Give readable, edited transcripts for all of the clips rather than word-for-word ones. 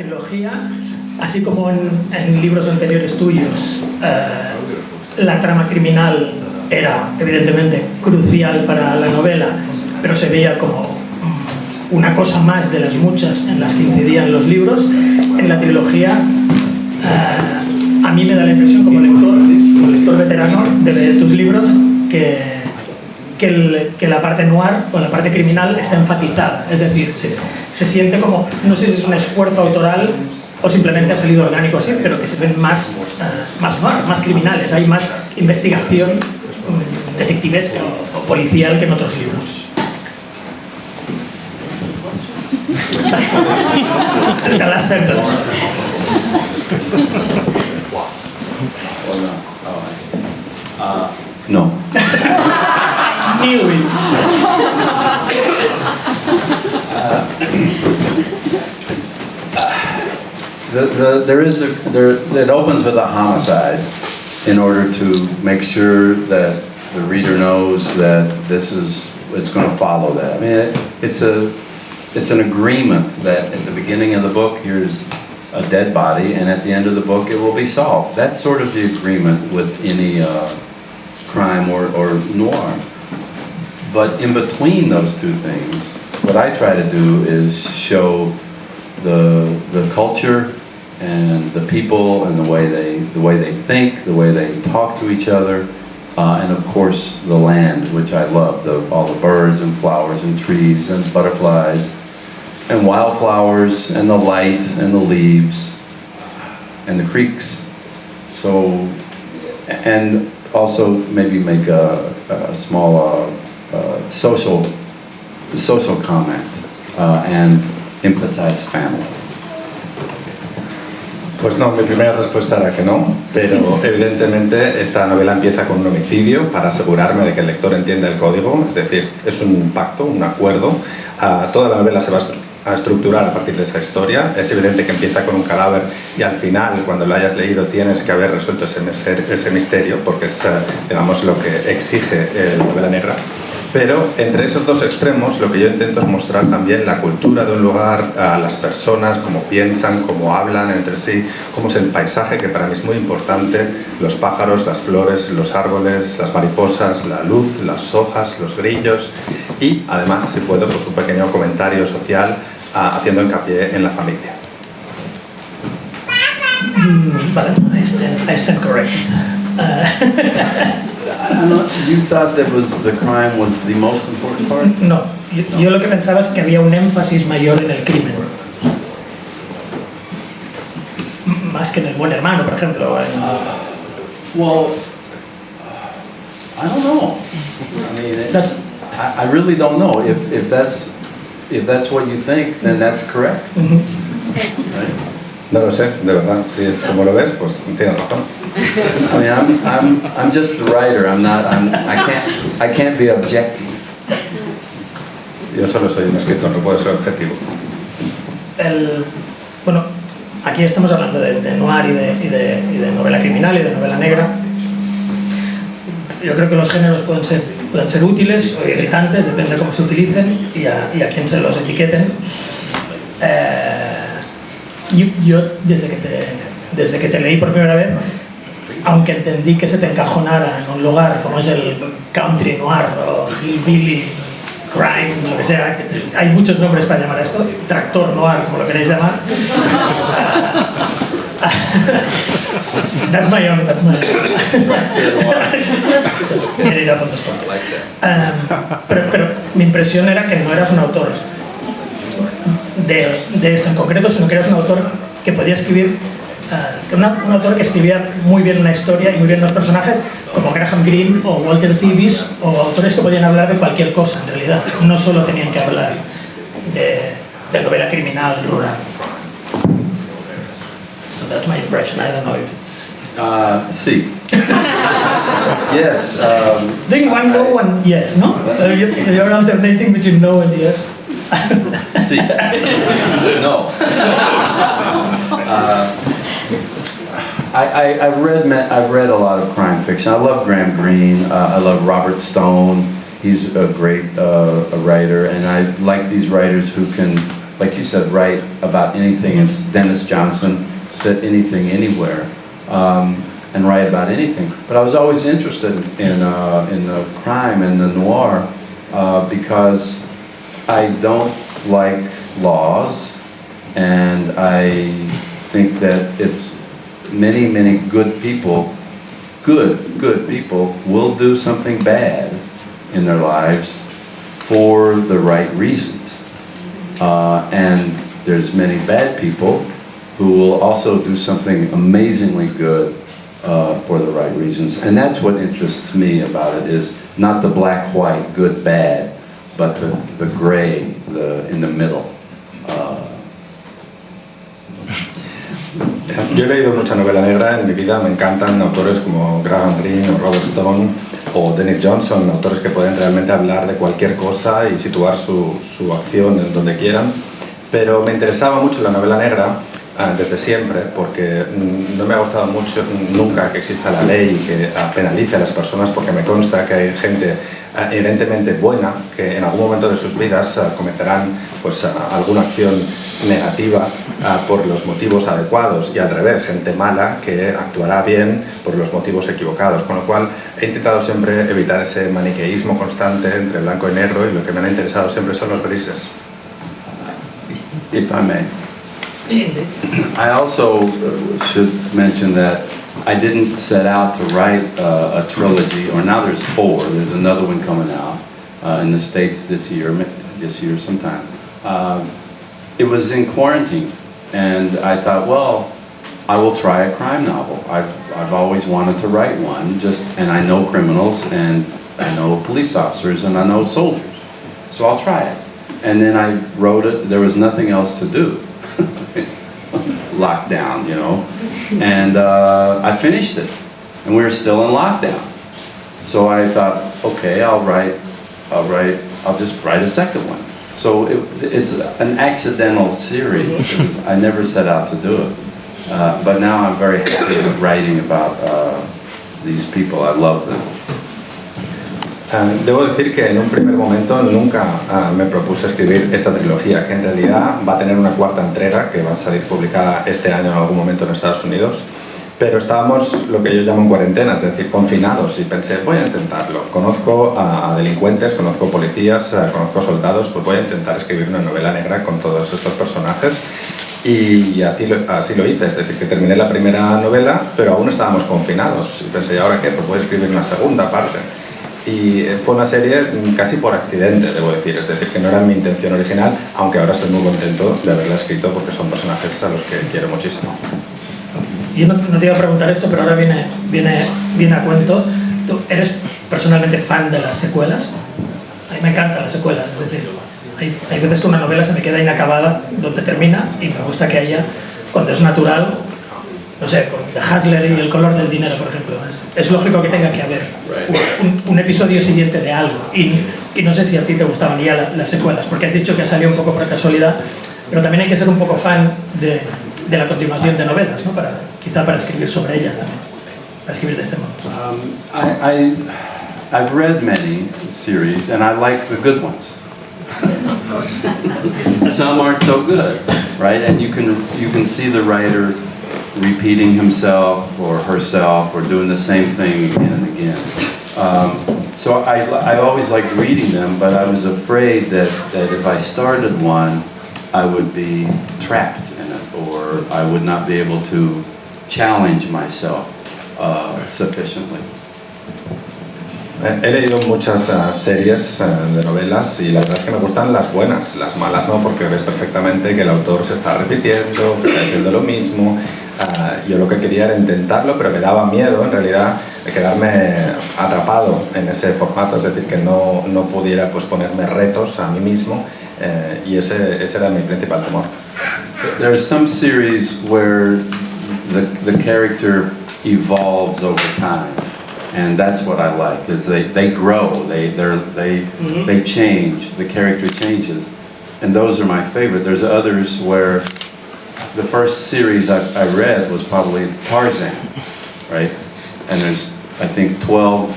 trilogía, así como en libros anteriores tuyos, la trama criminal era evidentemente crucial para la novela, pero se veía como una cosa más de las muchas en las que incidían los libros. En la trilogía, a mí me da la impresión como lector veterano de tus libros, que la parte noir o la parte criminal está enfatizada, es decir, se siente como, no sé si es un esfuerzo autoral o simplemente ha salido orgánico así, pero que se ven más noir, más criminales, hay más investigación detectivesca o policial que en otros libros. The last sentence. No. Knew it. It opens with a homicide in order to make sure that the reader knows that it's going to follow that. I mean, it's an agreement that at the beginning of the book here's a dead body, and at the end of the book it will be solved. That's sort of the agreement with any crime or noir. But in between those two things, what I try to do is show the culture and the people and the way they think, the way they talk to each other, and of course the land, which I love, all the birds and flowers and trees and butterflies and wildflowers and the light and the leaves and the creeks. So, and also maybe make a small social comment and emphasize family. Pues no, mi primera respuesta era que no, pero evidentemente esta novela empieza con un homicidio para asegurarme de que el lector entienda el código, es decir, es un pacto, un acuerdo. Toda la novela se va a estructurar a partir de esa historia. Es evidente que empieza con un cadáver y al final, cuando lo hayas leído, tienes que haber resuelto ese misterio, porque es, digamos, lo que exige la novela negra. Pero entre esos dos extremos lo que yo intento es mostrar también la cultura de un lugar, a las personas, cómo piensan, cómo hablan entre sí, cómo es el paisaje, que para mí es muy importante, los pájaros, las flores, los árboles, las mariposas, la luz, las hojas, los grillos y además, si puedo, pues un pequeño comentario social haciendo hincapié en la familia. Vale, I stand correct. You thought that the crime was the most important part? No, yo lo que pensaba es que había un énfasis mayor en el crimen. Más que en el buen hermano, por ejemplo. Well, I don't know. I mean, I really don't know. If that's what you think, then that's correct. Right? No lo sé, de verdad. Si es como lo ves, pues tienes razón. I mean, I'm just a writer. I can't be objective. Yo solo soy un escritor, no puedo ser objetivo. Bueno, aquí estamos hablando de noir y de novela criminal y de novela negra. Yo creo que los géneros pueden ser útiles o irritantes, depende de cómo se utilicen y a quién se los etiqueten. Yo desde que te leí por primera vez, aunque entendí que se te encajonara en un lugar como es el country noir o hillbilly crime, lo que sea, hay muchos nombres para llamar a esto, tractor noir, como lo queréis llamar. That's my own. Pero mi impresión era que no eras un autor de esto en concreto, sino que eras un autor que podía escribir, un autor que escribía muy bien una historia y muy bien los personajes, como Graham Greene o Walter Tevis, o autores que podían hablar de cualquier cosa en realidad, no solo tenían que hablar de novela criminal rural. So that's my impression. I don't know if it's... Sí. Yes. Doing one no, one yes, no? You're alternating between no and yes. Sí. No. I've read a lot of crime fiction. I love Graham Greene. I love Robert Stone. He's a great writer, and I like these writers who like you said, write about anything. It's Dennis Johnson, sit anything, anywhere, and write about anything. But I was always interested in the crime and the noir because I don't like laws, and I think that it's many good people, good people will do something bad in their lives for the right reasons. And there's many bad people who will also do something amazingly good for the right reasons. And that's what interests me about it, is not the black, white, good, bad, but the gray, in the middle. Yo he leído mucha novela negra en mi vida, me encantan autores como Graham Greene o Robert Stone o Dennis Johnson, autores que pueden realmente hablar de cualquier cosa y situar su acción en donde quieran, pero me interesaba mucho la novela negra desde siempre, porque no me ha gustado mucho nunca que exista la ley que penalice a las personas, porque me consta que hay gente evidentemente buena que en algún momento de sus vidas cometerán pues alguna acción negativa por los motivos adecuados, y al revés, gente mala que actuará bien por los motivos equivocados, con lo cual he intentado siempre evitar ese maniqueísmo constante entre blanco y negro, y lo que me han interesado siempre son los grises. If I may. I also should mention that I didn't set out to write a trilogy, or now there's 4. There's another one coming out in the States this year sometime. It was in quarantine, and I thought, well, I will try a crime novel. I've always wanted to write one, and I know criminals, and I know police officers, and I know soldiers, so I'll try it. And then I wrote it. There was nothing else to do. Lockdown, you know, and I finished it, and we were still in lockdown. So I thought, okay, I'll just write a second one. So it's an accidental series. I never set out to do it, but now I'm very happy with writing about these people. I love them. Debo decir que en un primer momento nunca me propuse escribir esta trilogía, que en realidad va a tener una 4ª entrega que va a salir publicada este año en algún momento en Estados Unidos, pero estábamos lo que yo llamo en cuarentena, es decir, confinados, y pensé, voy a intentarlo. Conozco a delincuentes, conozco policías, conozco soldados, pues voy a intentar escribir una novela negra con todos estos personajes, y así lo hice, es decir, que terminé la primera novela, pero aún estábamos confinados, y pensé, ¿y ahora qué? Pues voy a escribir una segunda parte. Y fue una serie casi por accidente, debo decir, es decir, que no era mi intención original, aunque ahora estoy muy contento de haberla escrito porque son personajes a los que quiero muchísimo. Yo no te iba a preguntar esto, pero ahora viene a cuento. ¿Tú eres personalmente fan de las secuelas? A mí me encantan las secuelas, es decir, hay veces que una novela se me queda inacabada donde termina, y me gusta que haya, cuando es natural, no sé, con Hustler y El color del dinero, por ejemplo, es lógico que tenga que haber un episodio siguiente de algo, y no sé si a ti te gustaban ya las secuelas, porque has dicho que ha salido un poco por casualidad, pero también hay que ser un poco fan de la continuación de novelas, ¿no? Quizá para escribir sobre ellas también, para escribir de este modo. I've read many series, and I like the good ones. Some aren't so good, right? And you can see the writer repeating himself or herself or doing the same thing again and again. So I always liked reading them, but I was afraid that if I started one, I would be trapped in it, or I would not be able to challenge myself sufficiently. He leído muchas series de novelas, y la verdad es que me gustan las buenas, las malas no, porque ves perfectamente que el autor se está repitiendo, que está diciendo lo mismo. Yo lo que quería era intentarlo, pero me daba miedo en realidad quedarme atrapado en ese formato, es decir, que no pudiera pues ponerme retos a mí mismo, y ese era mi principal temor. There are some series where the character evolves over time. And that's what I like, is they grow, they change, the character changes, and those are my favorite. There's others where the first series I read was probably Tarzan, right? And there's, I think, 12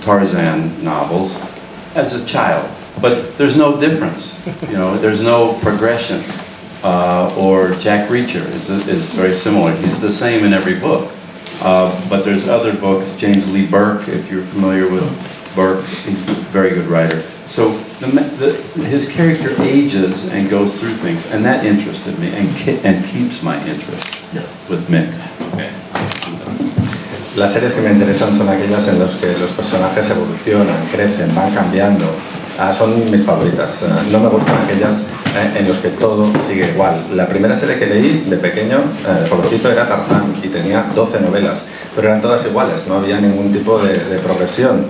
Tarzan novels as a child, but there's no difference, you know, there's no progression. or Jack Reacher is very similar. He's the same in every book. But there's other books, James Lee Burke, if you're familiar with Burke, he's a very good writer. So his character ages and goes through things, and that interested me and keeps my interest with Mick. Las series que me interesan son aquellas en las que los personajes evolucionan, crecen, van cambiando. Son mis favoritas. No me gustan aquellas en las que todo sigue igual. La primera serie que leí de pequeño, favorito, era Tarzán y tenía 12 novelas, pero eran todas iguales, no había ningún tipo de progresión.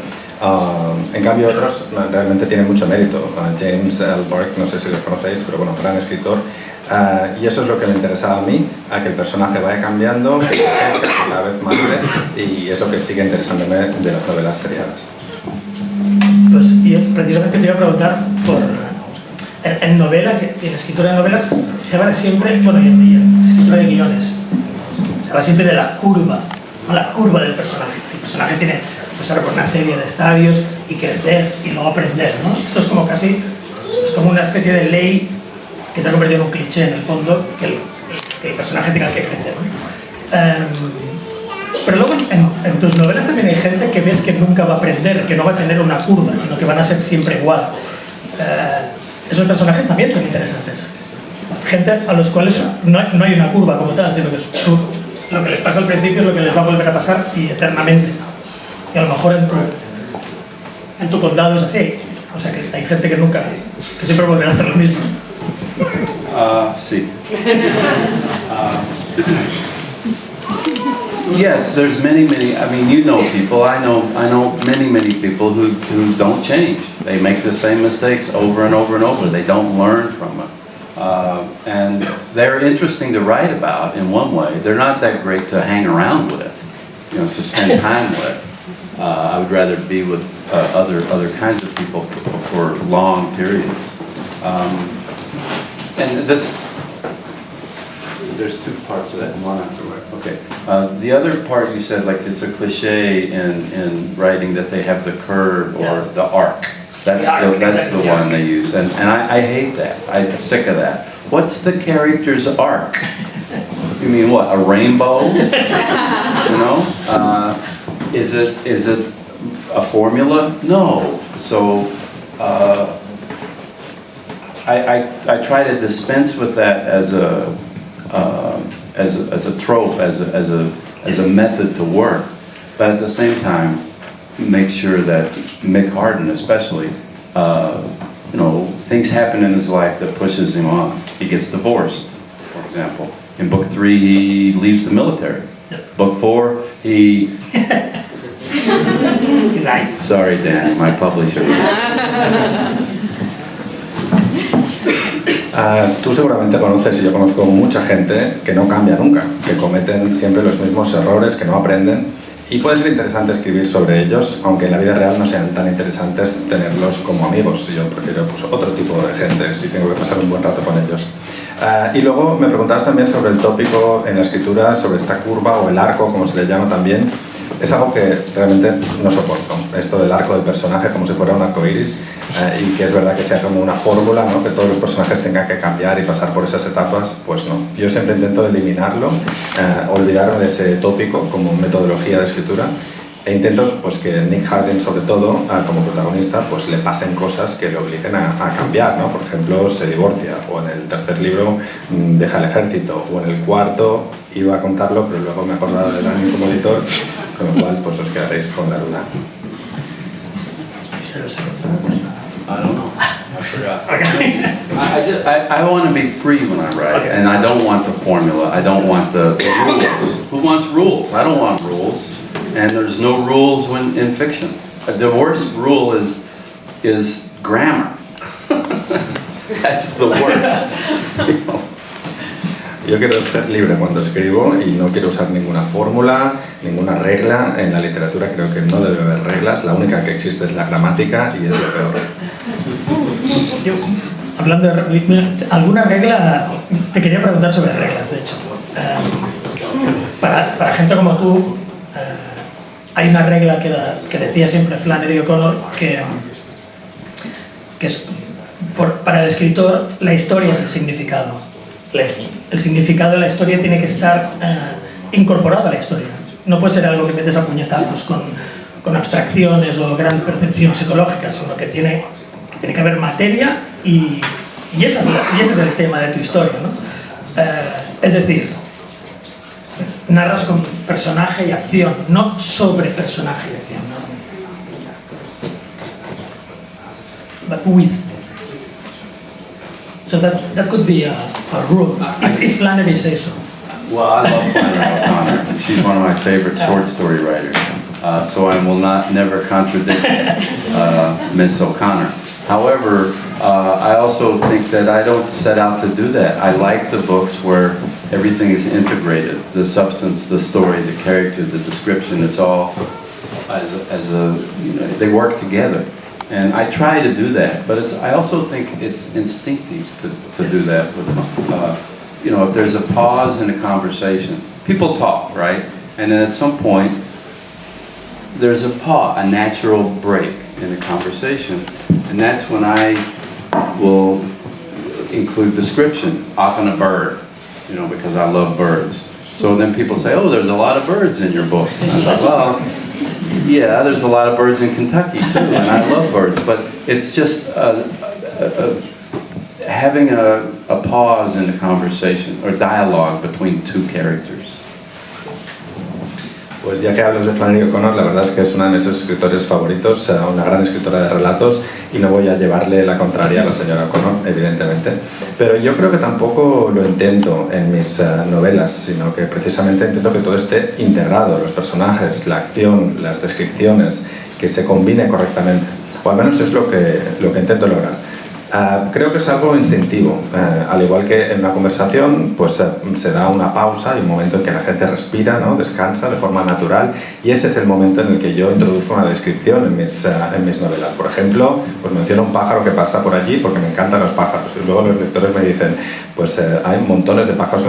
En cambio otros realmente tienen mucho mérito. James L. Burke, no sé si lo conocéis, pero bueno, gran escritor. Y eso es lo que me interesaba a mí, a que el personaje vaya cambiando, que cada vez más, y es lo que sigue interesándome de las novelas seriadas. Pues yo precisamente te iba a preguntar por en novelas y en escritura de novelas se habla siempre, bueno, y en escritura de guiones se habla siempre de la curva, ¿no? La curva del personaje. El personaje tiene que pasar por una serie de estadios y crecer y luego aprender, ¿no? Esto es como casi, es como una especie de ley que se ha convertido en un cliché en el fondo, que el personaje tenga que crecer, ¿no? Pero luego en tus novelas también hay gente que ves que nunca va a aprender, que no va a tener una curva, sino que van a ser siempre igual. Esos personajes también son interesantes. Gente a los cuales no hay una curva como tal, sino que lo que les pasa al principio es lo que les va a volver a pasar y eternamente. Y a lo mejor en tu condado es así. O sea que hay gente que siempre volverá a hacer lo mismo. Sí. Yes, there's many. I mean, you know people. I know many people who don't change. They make the same mistakes over and over and over. They don't learn from it, and they're interesting to write about in one way. They're not that great to hang around with, to spend time with. I would rather be with other kinds of people for long periods. And there's two parts of that. One afterward. Okay. The other part you said, like it's a cliche in writing that they have the curve or the arc. That's the one they use, and I hate that. I'm sick of that. What's the character's arc? You mean what? A rainbow? Is it a formula? No. So I try to dispense with that as a trope, as a method to work, but at the same time, make sure that Mick Harden, especially, things happen in his life that pushes him on. He gets divorced, for example. In book 3, he leaves the military. Book 4, he. Sorry, Dan, my publisher. Tú seguramente conoces, y yo conozco mucha gente que no cambia nunca, que cometen siempre los mismos errores, que no aprenden, y puede ser interesante escribir sobre ellos, aunque en la vida real no sean tan interesantes tenerlos como amigos. Yo prefiero otro tipo de gente, si tengo que pasar un buen rato con ellos. Y luego me preguntabas también sobre el tópico en la escritura, sobre esta curva o el arco, como se le llama también. Es algo que realmente no soporto, esto del arco del personaje como si fuera un arco iris, y que es verdad que sea como una fórmula, ¿no? Que todos los personajes tengan que cambiar y pasar por esas etapas, pues no. Yo siempre intento eliminarlo, olvidarme de ese tópico como metodología de escritura, e intento pues, que Nick Harden, sobre todo, como protagonista, pues le pasen cosas que le obliguen a cambiar, ¿no? Por ejemplo, se divorcia, o en el tercer libro deja el ejército, o en el cuarto iba a contarlo, pero luego me he acordado del año como editor, con lo cual pues os quedaréis con la duda. I don't know. I forgot. I want to be free when I write, and I don't want the formula. I don't want the rules. Who wants rules? I don't want rules. And there's no rules in fiction. The worst rule is grammar. That's the worst. Yo quiero ser libre cuando escribo y no quiero usar ninguna fórmula, ninguna regla. En la literatura creo que no debe haber reglas, la única que existe es la gramática y es lo peor. Yo, hablando de alguna regla, te quería preguntar sobre reglas, de hecho. Para gente como tú, hay una regla que decía siempre Flannery O'Connor, que es, para el escritor, la historia es el significado. el significado de la historia tiene que estar incorporado a la historia. No puede ser algo que metes a puñetazos con abstracciones o gran percepción psicológica, sino que tiene que haber materia y ese es el tema de tu historia, ¿no? Es decir, narras con personaje y acción, no sobre personaje y acción, ¿no? But with. So that could be a rule, if Flannery says so. Well, I love Flannery O'Connor. She's one of my favorite short story writers. So I will never contradict Miss O'Connor. However, I also think that I don't set out to do that. I like the books where everything is integrated. The substance, the story, the character, the description, it's all they work together. And I try to do that, but I also think it's instinctive to do that with if there's a pause in a conversation, people talk, right? And then at some point, there's a pause, a natural break in a conversation. And that's when I will include description, often a bird, because I love birds. So then people say, oh, there's a lot of birds in your book. And I thought, well, yeah, there's a lot of birds in Kentucky too, and I love birds, but it's just having a pause in the conversation or dialogue between two characters. Pues ya que hablas de Flannery O'Connor, la verdad es que es una de mis escritores favoritos, una gran escritora de relatos, y no voy a llevarle la contraria a la señora O'Connor, evidentemente. Pero yo creo que tampoco lo intento en mis novelas, sino que precisamente intento que todo esté integrado, los personajes, la acción, las descripciones, que se combine correctamente. O al menos es lo que intento lograr. Creo que es algo instintivo, al igual que en una conversación pues se da una pausa y un momento en que la gente respira, ¿no? Descansa de forma natural, y ese es el momento en el que yo introduzco una descripción en mis novelas. Por ejemplo, pues menciono un pájaro que pasa por allí porque me encantan los pájaros, y luego los lectores me dicen, pues hay montones de pájaros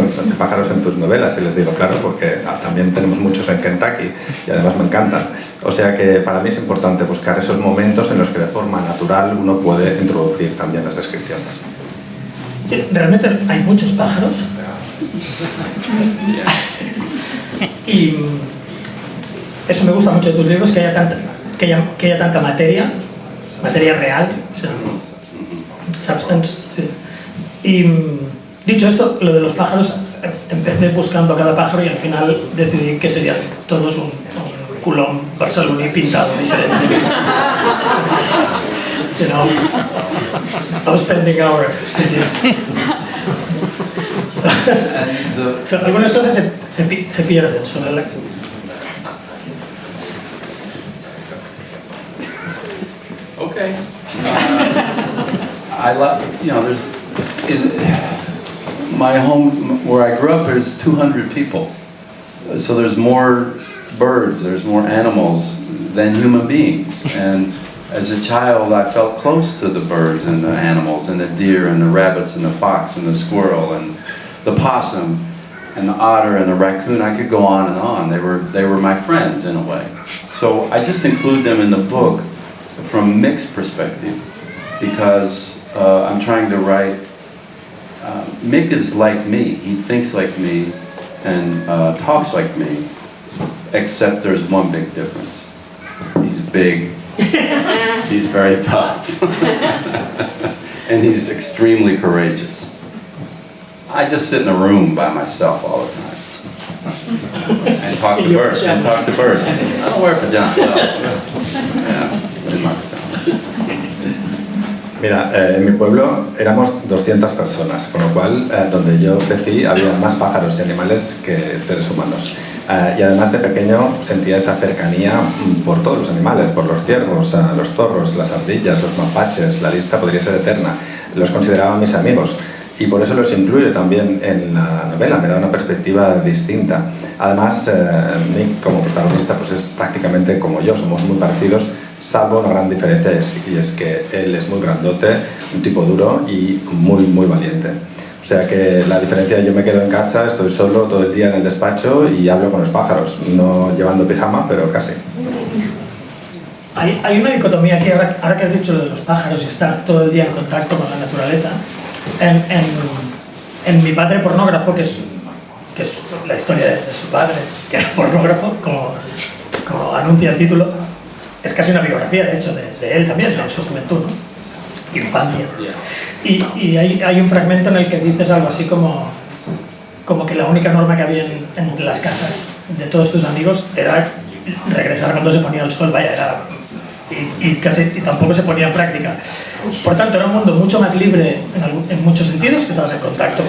en tus novelas, y les digo, claro, porque también tenemos muchos en Kentucky y además me encantan. O sea que para mí es importante buscar esos momentos en los que de forma natural uno puede introducir también las descripciones. Sí, realmente hay muchos pájaros. Y eso me gusta mucho de tus libros, que haya tanta materia real, o sea, substance. Sí. Y dicho esto, lo de los pájaros, empecé buscando a cada pájaro y al final decidí que serían todos un culón barceloní pintado diferente. I was spending hours with this. So, algunas cosas se pierden sobre la acción. Okay. I love, there's, in my home where I grew up, there's 200 people. So there's more birds, there's more animals than human beings. And as a child, I felt close to the birds and the animals and the deer and the rabbits and the fox and the squirrel and the possum and the otter and the raccoon. I could go on and on. They were my friends in a way. So I just include them in the book from mixed perspective because I'm trying to write. Mick is like me. He thinks like me and talks like me, except there's one big difference. He's big. He's very tough. And he's extremely courageous. I just sit in a room by myself all the time and talk to birds. I don't wear pajamas. Yeah, in my pajamas. Mira, en mi pueblo éramos 200 personas, con lo cual donde yo crecí había más pájaros y animales que seres humanos. Y además de pequeño sentía esa cercanía por todos los animales, por los ciervos, los zorros, las ardillas, los mapaches, la lista podría ser eterna. Los consideraba mis amigos y por eso los incluyo también en la novela, me da una perspectiva distinta. Además, Nick como protagonista pues es prácticamente como yo, somos muy parecidos, salvo una gran diferencia y es que él es muy grandote, un tipo duro y muy valiente. O sea que la diferencia, yo me quedo en casa, estoy solo todo el día en el despacho y hablo con los pájaros, no llevando pijama, pero casi. Hay una dicotomía aquí, ahora que has dicho lo de los pájaros y estar todo el día en contacto con la naturaleza. en Mi padre pornógrafo, que es la historia de su padre, que era pornógrafo, como anuncia el título, es casi una biografía, de hecho, de él también, de su juventud, ¿no? Infancia. Y hay un fragmento en el que dices algo así como que la única norma que había en las casas de todos tus amigos era regresar cuando se ponía el sol, vaya, era... Y tampoco se ponía en práctica. Por tanto, era un mundo mucho más libre en muchos sentidos, que estabas en contacto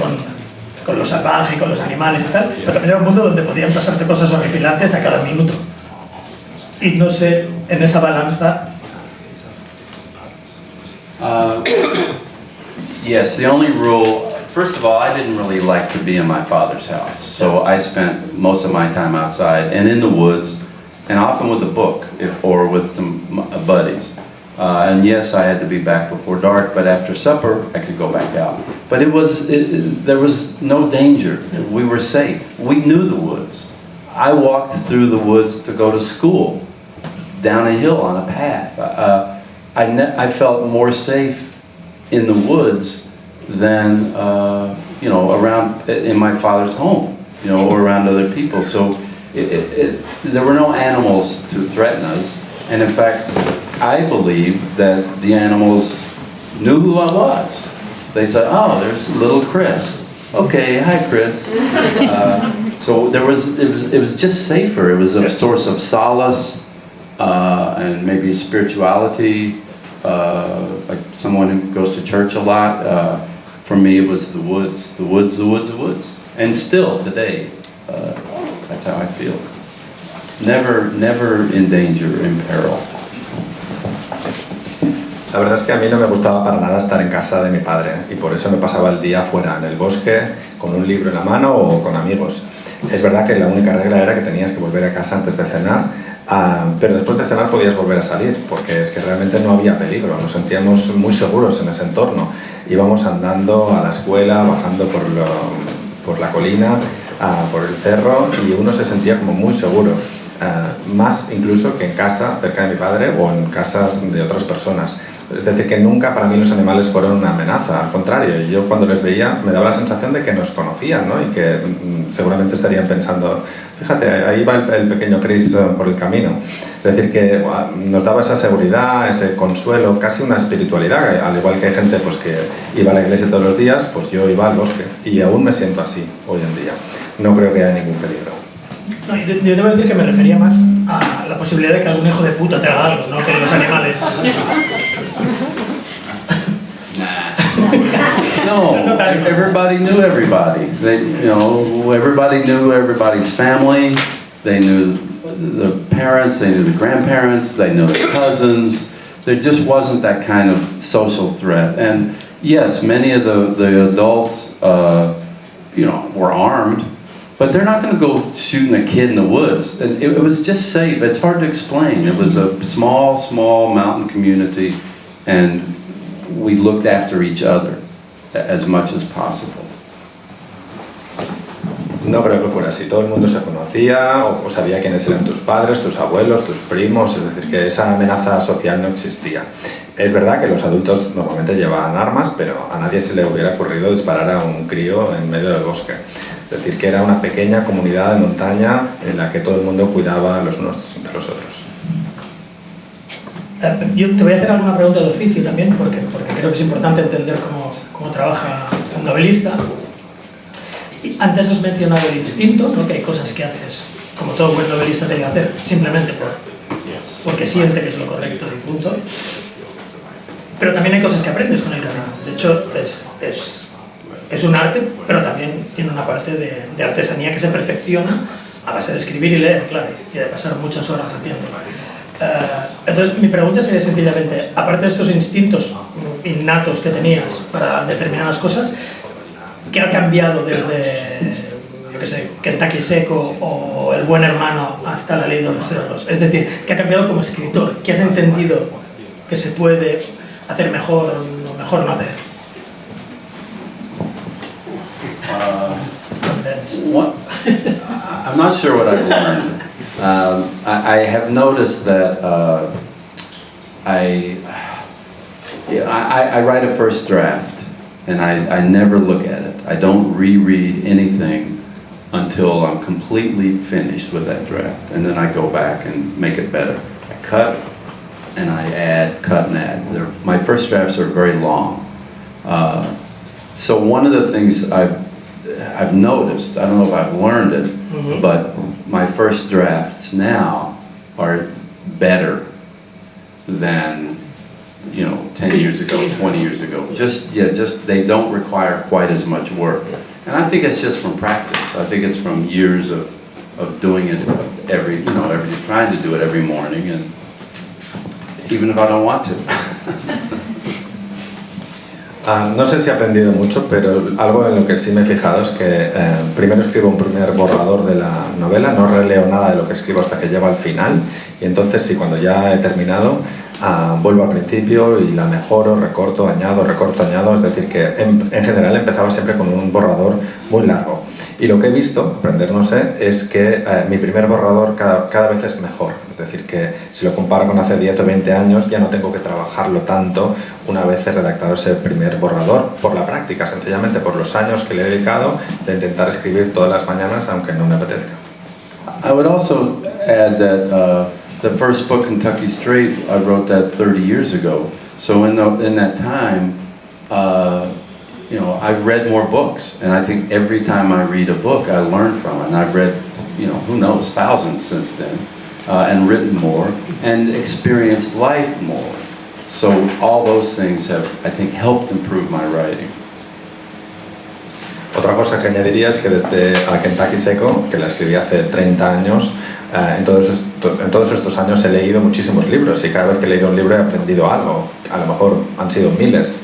con lo salvaje, con los animales y tal, pero también era un mundo donde podían pasarte cosas horripilantes a cada minuto. Y no sé, en esa balanza... Yes, the only rule, first of all, I didn't really like to be in my father's house, so I spent most of my time outside and in the woods, and often with a book or with some buddies. And yes, I had to be back before dark, but after supper, I could go back out. But there was no danger. We were safe. We knew the woods. I walked through the woods to go to school, down a hill on a path. I felt more safe in the woods than, around in my father's home, or around other people. So there were no animals to threaten us, and in fact, I believe that the animals knew who I was. They said, "Oh, there's little Chris. Okay, hi, Chris." So it was just safer. It was a source of solace and maybe spirituality. Like someone who goes to church a lot. For me, it was the woods, the woods, the woods, the woods, and still today. That's how I feel. Never in danger, in peril. La verdad es que a mí no me gustaba para nada estar en casa de mi padre y por eso me pasaba el día fuera, en el bosque, con un libro en la mano o con amigos. Es verdad que la única regla era que tenías que volver a casa antes de cenar, pero después de cenar podías volver a salir, porque es que realmente no había peligro, nos sentíamos muy seguros en ese entorno. Íbamos andando a la escuela, bajando por la colina, por el cerro, y uno se sentía como muy seguro. Más incluso que en casa, cerca de mi padre, o en casas de otras personas. Es decir, que nunca para mí los animales fueron una amenaza, al contrario, yo cuando les veía me daba la sensación de que nos conocían, ¿no? Y que seguramente estarían pensando, fíjate, ahí va el pequeño Chris por el camino. Es decir, que nos daba esa seguridad, ese consuelo, casi una espiritualidad, al igual que hay gente pues, que iba a la iglesia todos los días, pues yo iba al bosque, y aún me siento así hoy en día. No creo que haya ningún peligro. No, yo debo decir que me refería más a la posibilidad de que algún hijo de puta te haga algo, no que los animales. No, everybody knew everybody. Everybody knew everybody's family. They knew the parents, they knew the grandparents, they knew the cousins. There just wasn't that kind of social threat. And yes, many of the adults, were armed. But they're not going to go shooting a kid in the woods. It was just safe. It's hard to explain. It was a small mountain community, and we looked after each other as much as possible. No creo que fuera así. Todo el mundo se conocía o sabía quiénes eran tus padres, tus abuelos, tus primos. Es decir, que esa amenaza social no existía. Es verdad que los adultos normalmente llevaban armas, pero a nadie se le hubiera ocurrido disparar a un crío en medio del bosque. Es decir, que era una pequeña comunidad de montaña en la que todo el mundo cuidaba los unos de los otros. Yo te voy a hacer alguna pregunta de oficio también, porque creo que es importante entender cómo trabaja un novelista. Y antes has mencionado el instinto, ¿no? Que hay cosas que haces, como todo buen novelista tiene que hacer, simplemente porque siente que es lo correcto y punto. Pero también hay cosas que aprendes con el camino. De hecho, es un arte, pero también tiene una parte de artesanía que se perfecciona a base de escribir y leer, claro, y de pasar muchas horas haciendo. Entonces, mi pregunta sería sencillamente, aparte de estos instintos innatos que tenías para determinadas cosas, ¿qué ha cambiado desde, yo qué sé, Kentucky Seco o El buen hermano hasta La ley de los cerros? Es decir, ¿qué ha cambiado como escritor? ¿Qué has entendido que se puede hacer mejor o mejor no hacer? I'm not sure what I've learned. I have noticed that I write a first draft, and I never look at it. I don't reread anything until I'm completely finished with that draft, and then I go back and make it better. I cut and I add, cut and add. My first drafts are very long. So one of the things I've noticed, I don't know if I've learned it, but my first drafts now are better than 10 years ago, 20 years ago. Just they don't require quite as much work. And I think it's just from practice. I think it's from years of doing it trying to do it every morning, and even if I don't want to. No sé si he aprendido mucho, pero algo en lo que sí me he fijado es que primero escribo un primer borrador de la novela, no releo nada de lo que escribo hasta que llego al final, y entonces sí, cuando ya he terminado, vuelvo al principio y la mejoro, recorto, añado, es decir que en general empezaba siempre con un borrador muy largo. Y lo que he visto, aprender no sé, es que mi primer borrador cada vez es mejor. Es decir, que si lo comparo con hace 10 o 20 años, ya no tengo que trabajarlo tanto una vez he redactado ese primer borrador, por la práctica, sencillamente por los años que le he dedicado de intentar escribir todas las mañanas, aunque no me apetezca. I would also add that the first book, Kentucky Straight, I wrote that 30 years ago. So in that time, I've read more books, and I think every time I read a book, I learn from it. And I've read, who knows, thousands since then, and written more, and experienced life more. So all those things have, I think, helped improve my writing. Otra cosa que añadiría es que desde a Kentucky Seco, que la escribí hace 30 años, en todos estos años he leído muchísimos libros, y cada vez que he leído un libro he aprendido algo, a lo mejor han sido miles.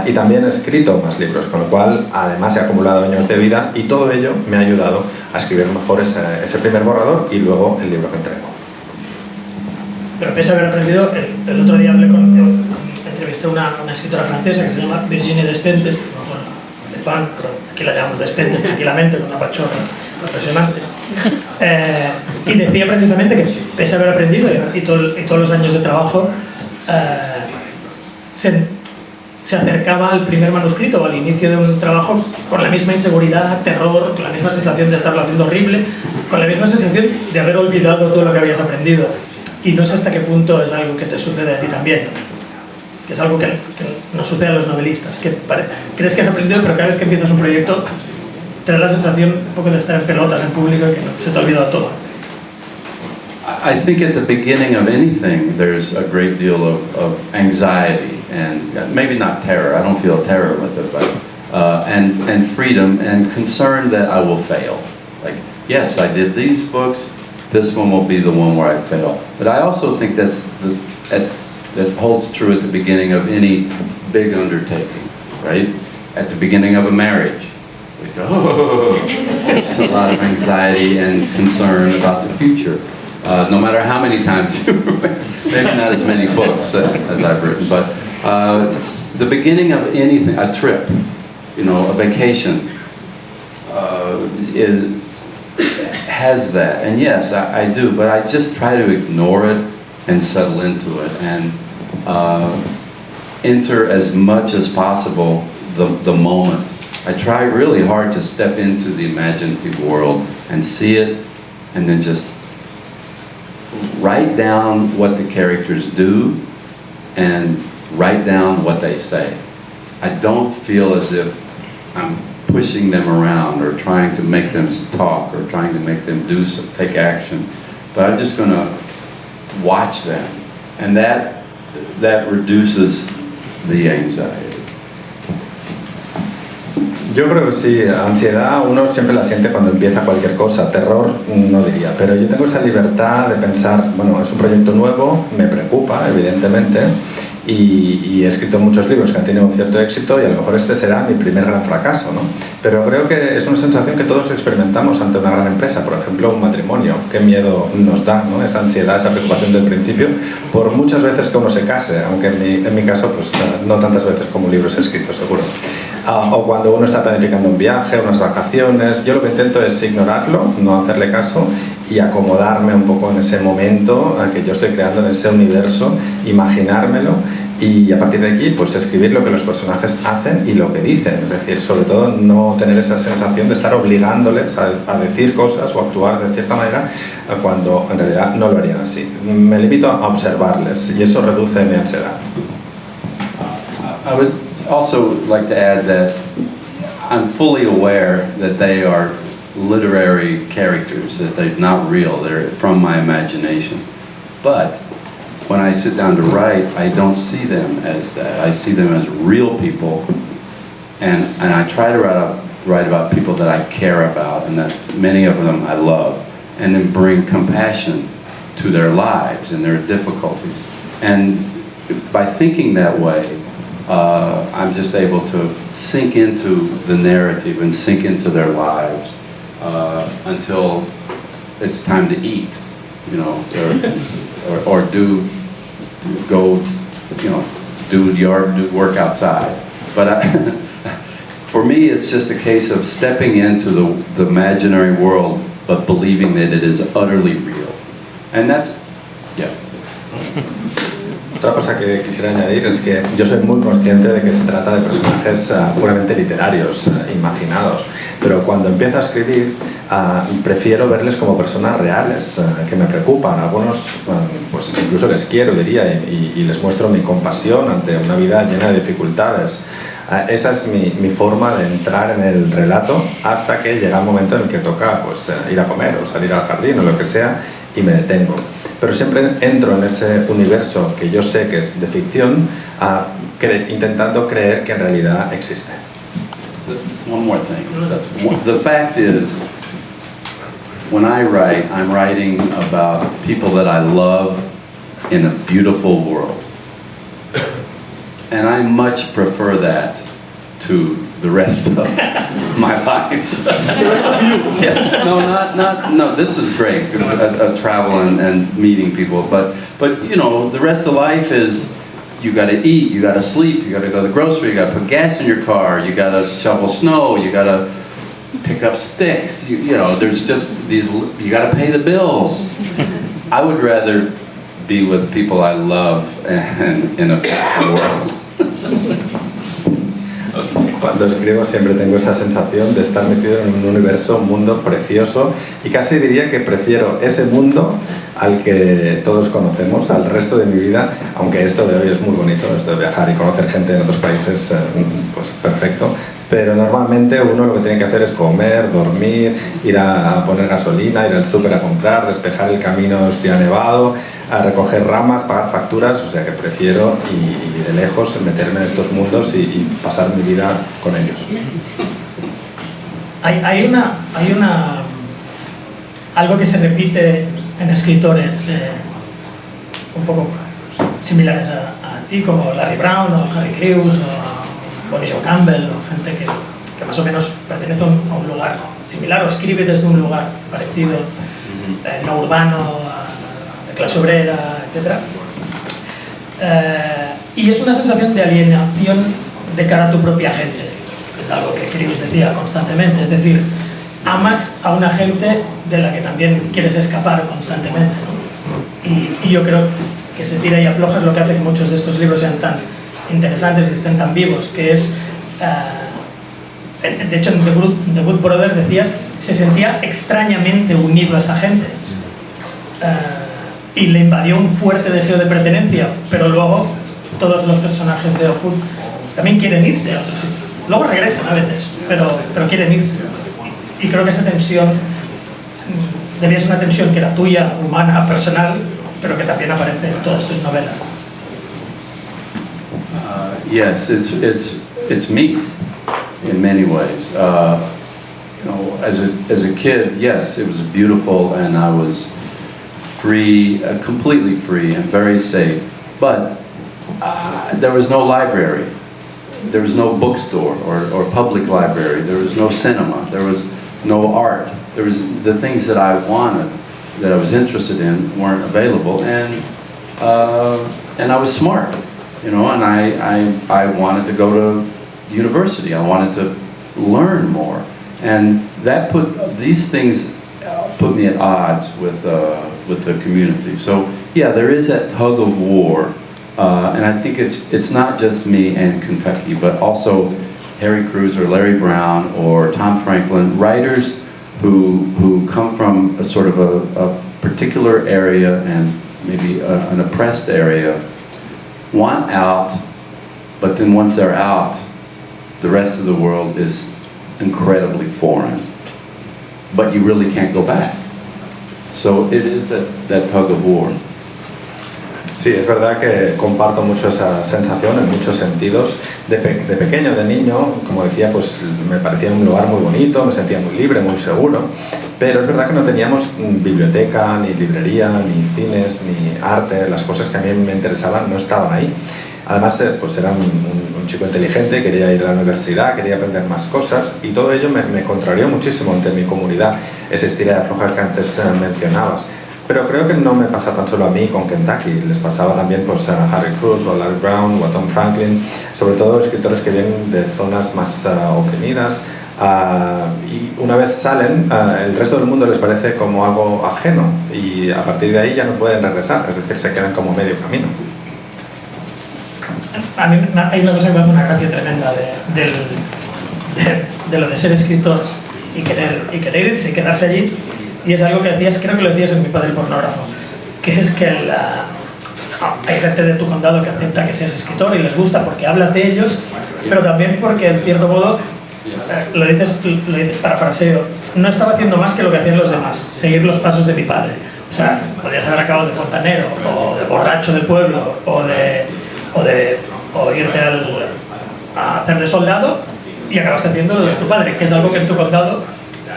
Y también he escrito más libros, con lo cual además he acumulado años de vida, y todo ello me ha ayudado a escribir mejor ese primer borrador y luego el libro que entrego. Pero pese a haber aprendido, el otro día entrevisté a una escritora francesa que se llama Virginie Despentes, de pan, pero aquí la llamamos Despentes tranquilamente, con una pachorra impresionante. Y decía precisamente que pese a haber aprendido y todos los años de trabajo, se acercaba al primer manuscrito o al inicio de un trabajo con la misma inseguridad, terror, con la misma sensación de estarlo haciendo horrible, con la misma sensación de haber olvidado todo lo que habías aprendido. Y no sé hasta qué punto es algo que te sucede a ti también, que es algo que nos sucede a los novelistas, que crees que has aprendido, pero cada vez que empiezas un proyecto te da la sensación un poco de estar en pelotas en público y que se te ha olvidado todo. I think at the beginning of anything, there's a great deal of anxiety, and maybe not terror, I don't feel terror with it, but and freedom and concern that I will fail. Like, yes, I did these books, this one will be the one where I fail. But I also think that holds true at the beginning of any big undertaking, right? At the beginning of a marriage, we go, there's a lot of anxiety and concern about the future. No matter how many times, maybe not as many books as I've written, but it's the beginning of anything, a trip, a vacation, has that. And yes, I do, but I just try to ignore it and settle into it and enter as much as possible the moment. I try really hard to step into the imaginative world and see it, and then just write down what the characters do and write down what they say. I don't feel as if I'm pushing them around or trying to make them talk or trying to make them take action, but I'm just going to watch them, and that reduces the anxiety. Yo creo que sí, ansiedad uno siempre la siente cuando empieza cualquier cosa, terror no diría, pero yo tengo esa libertad de pensar, bueno, es un proyecto nuevo, me preocupa evidentemente, y he escrito muchos libros que han tenido un cierto éxito y a lo mejor este será mi primer gran fracaso, ¿no? Pero creo que es una sensación que todos experimentamos ante una gran empresa, por ejemplo un matrimonio, qué miedo nos da, ¿no? Esa ansiedad, esa preocupación del principio, por muchas veces que uno se case, aunque en mi caso pues no tantas veces como libros escritos seguro. O cuando uno está planificando un viaje, unas vacaciones, yo lo que intento es ignorarlo, no hacerle caso y acomodarme un poco en ese momento que yo estoy creando, en ese universo, imaginármelo Y a partir de aquí, pues escribir lo que los personajes hacen y lo que dicen. Es decir, sobre todo no tener esa sensación de estar obligándoles a decir cosas o actuar de cierta manera cuando en realidad no lo harían así. Me limito a observarles y eso reduce mi ansiedad. I would also like to add that I'm fully aware that they are literary characters, that they're not real, they're from my imagination. But when I sit down to write, I don't see them as that. I see them as real people, and I try to write about people that I care about, and that many of them I love, and then bring compassion to their lives and their difficulties. And by thinking that way, I'm just able to sink into the narrative and sink into their lives until it's time to eat, you know, or do work outside. But for me, it's just a case of stepping into the imaginary world, but believing that it is utterly real. And that's, yeah. Otra cosa que quisiera añadir es que yo soy muy consciente de que se trata de personajes puramente literarios, imaginados, pero cuando empiezo a escribir prefiero verles como personas reales, que me preocupan. Algunos pues incluso les quiero, diría, y les muestro mi compasión ante una vida llena de dificultades. Esa es mi forma de entrar en el relato hasta que llega el momento en el que toca pues, ir a comer o salir al jardín o lo que sea y me detengo. Pero siempre entro en ese universo que yo sé que es de ficción, intentando creer que en realidad existe. One more thing. The fact is, when I write, I'm writing about people that I love in a beautiful world. And I much prefer that to the rest of my life. Yeah. No, this is great, travel and meeting people, but you know, the rest of life is, you gotta eat, you gotta sleep, you gotta go to the grocery, you gotta put gas in your car, you gotta shovel snow, you gotta pick up sticks, you know, there's just these, you gotta pay the bills. I would rather be with people I love and in a world. Cuando escribo siempre tengo esa sensación de estar metido en un universo, un mundo precioso, y casi diría que prefiero ese mundo al que todos conocemos, al resto de mi vida, aunque esto de hoy es muy bonito, esto de viajar y conocer gente en otros países, pues perfecto, pero normalmente uno lo que tiene que hacer es comer, dormir, ir a poner gasolina, ir al súper a comprar, despejar el camino si ha nevado, a recoger ramas, pagar facturas, o sea que prefiero y de lejos meterme en estos mundos y pasar mi vida con ellos. Hay algo que se repite en escritores un poco similares a ti, como Larry Brown o Harry Lewis o Bonnie Jo Campbell, o gente que más o menos pertenece a un lugar similar o escribe desde un lugar parecido, no urbano, de clase obrera, etc. Y es una sensación de alienación de cara a tu propia gente. Es algo que Chris decía constantemente, es decir, amas a una gente de la que también quieres escapar constantemente, ¿no? Y yo creo que se tira y afloja es lo que hace que muchos de estos libros sean tan interesantes y estén tan vivos, que es, de hecho en The Good Brother decías, se sentía extrañamente unido a esa gente, y le invadió un fuerte deseo de pertenencia, pero luego todos los personajes de Offutt también quieren irse a otros sitios. Luego regresan a veces, pero quieren irse. Y creo que esa tensión debía ser una tensión que era tuya, humana, personal, pero que también aparece en todas tus novelas. Yes, it's me in many ways. You know, as a kid, yes, it was beautiful, and I was free, completely free, and very safe. But there was no library. There was no bookstore or public library. There was no cinema. There was no art. There was the things that I wanted, that I was interested in, weren't available, and I was smart, you know, and I wanted to go to university. I wanted to learn more, and that these things put me at odds with the community. So yeah, there is that tug of war And I think it's not just me and Kentucky, but also Harry Cruz or Larry Brown or Tom Franklin, writers who come from a sort of a particular area and maybe an oppressed area, want out, but then once they're out, the rest of the world is incredibly foreign. But you really can't go back. So it is that tug of war. Sí, es verdad que comparto mucho esa sensación en muchos sentidos. De pequeño, de niño, como decía, pues me parecía un lugar muy bonito, me sentía muy libre, muy seguro, pero es verdad que no teníamos biblioteca, ni librería, ni cines, ni arte, las cosas que a mí me interesaban no estaban ahí. Además, pues era un chico inteligente, quería ir a la universidad, quería aprender más cosas y todo ello me contrarió muchísimo ante mi comunidad, esa estira de aflojar que antes mencionabas. Pero creo que no me pasa tan solo a mí con Kentucky, les pasaba también pues, a Harry Cruz o a Larry Brown o a Tom Franklin, sobre todo escritores que vienen de zonas más oprimidas, y una vez salen, el resto del mundo les parece como algo ajeno y a partir de ahí ya no pueden regresar, es decir, se quedan como medio camino. A mí hay una cosa que me hace una gracia tremenda de lo de ser escritor y querer irse y quedarse allí, y es algo que decías, creo que lo decías en Mi padre pornógrafo, que es que hay gente de tu condado que acepta que seas escritor y les gusta porque hablas de ellos, pero también porque en cierto modo, lo dices parafraseo, no estaba haciendo más que lo que hacían los demás, seguir los pasos de mi padre. O sea, podías haber acabado de fontanero, o de borracho del pueblo, o irte a hacer de soldado y acabaste haciendo lo de tu padre, que es algo que en tu condado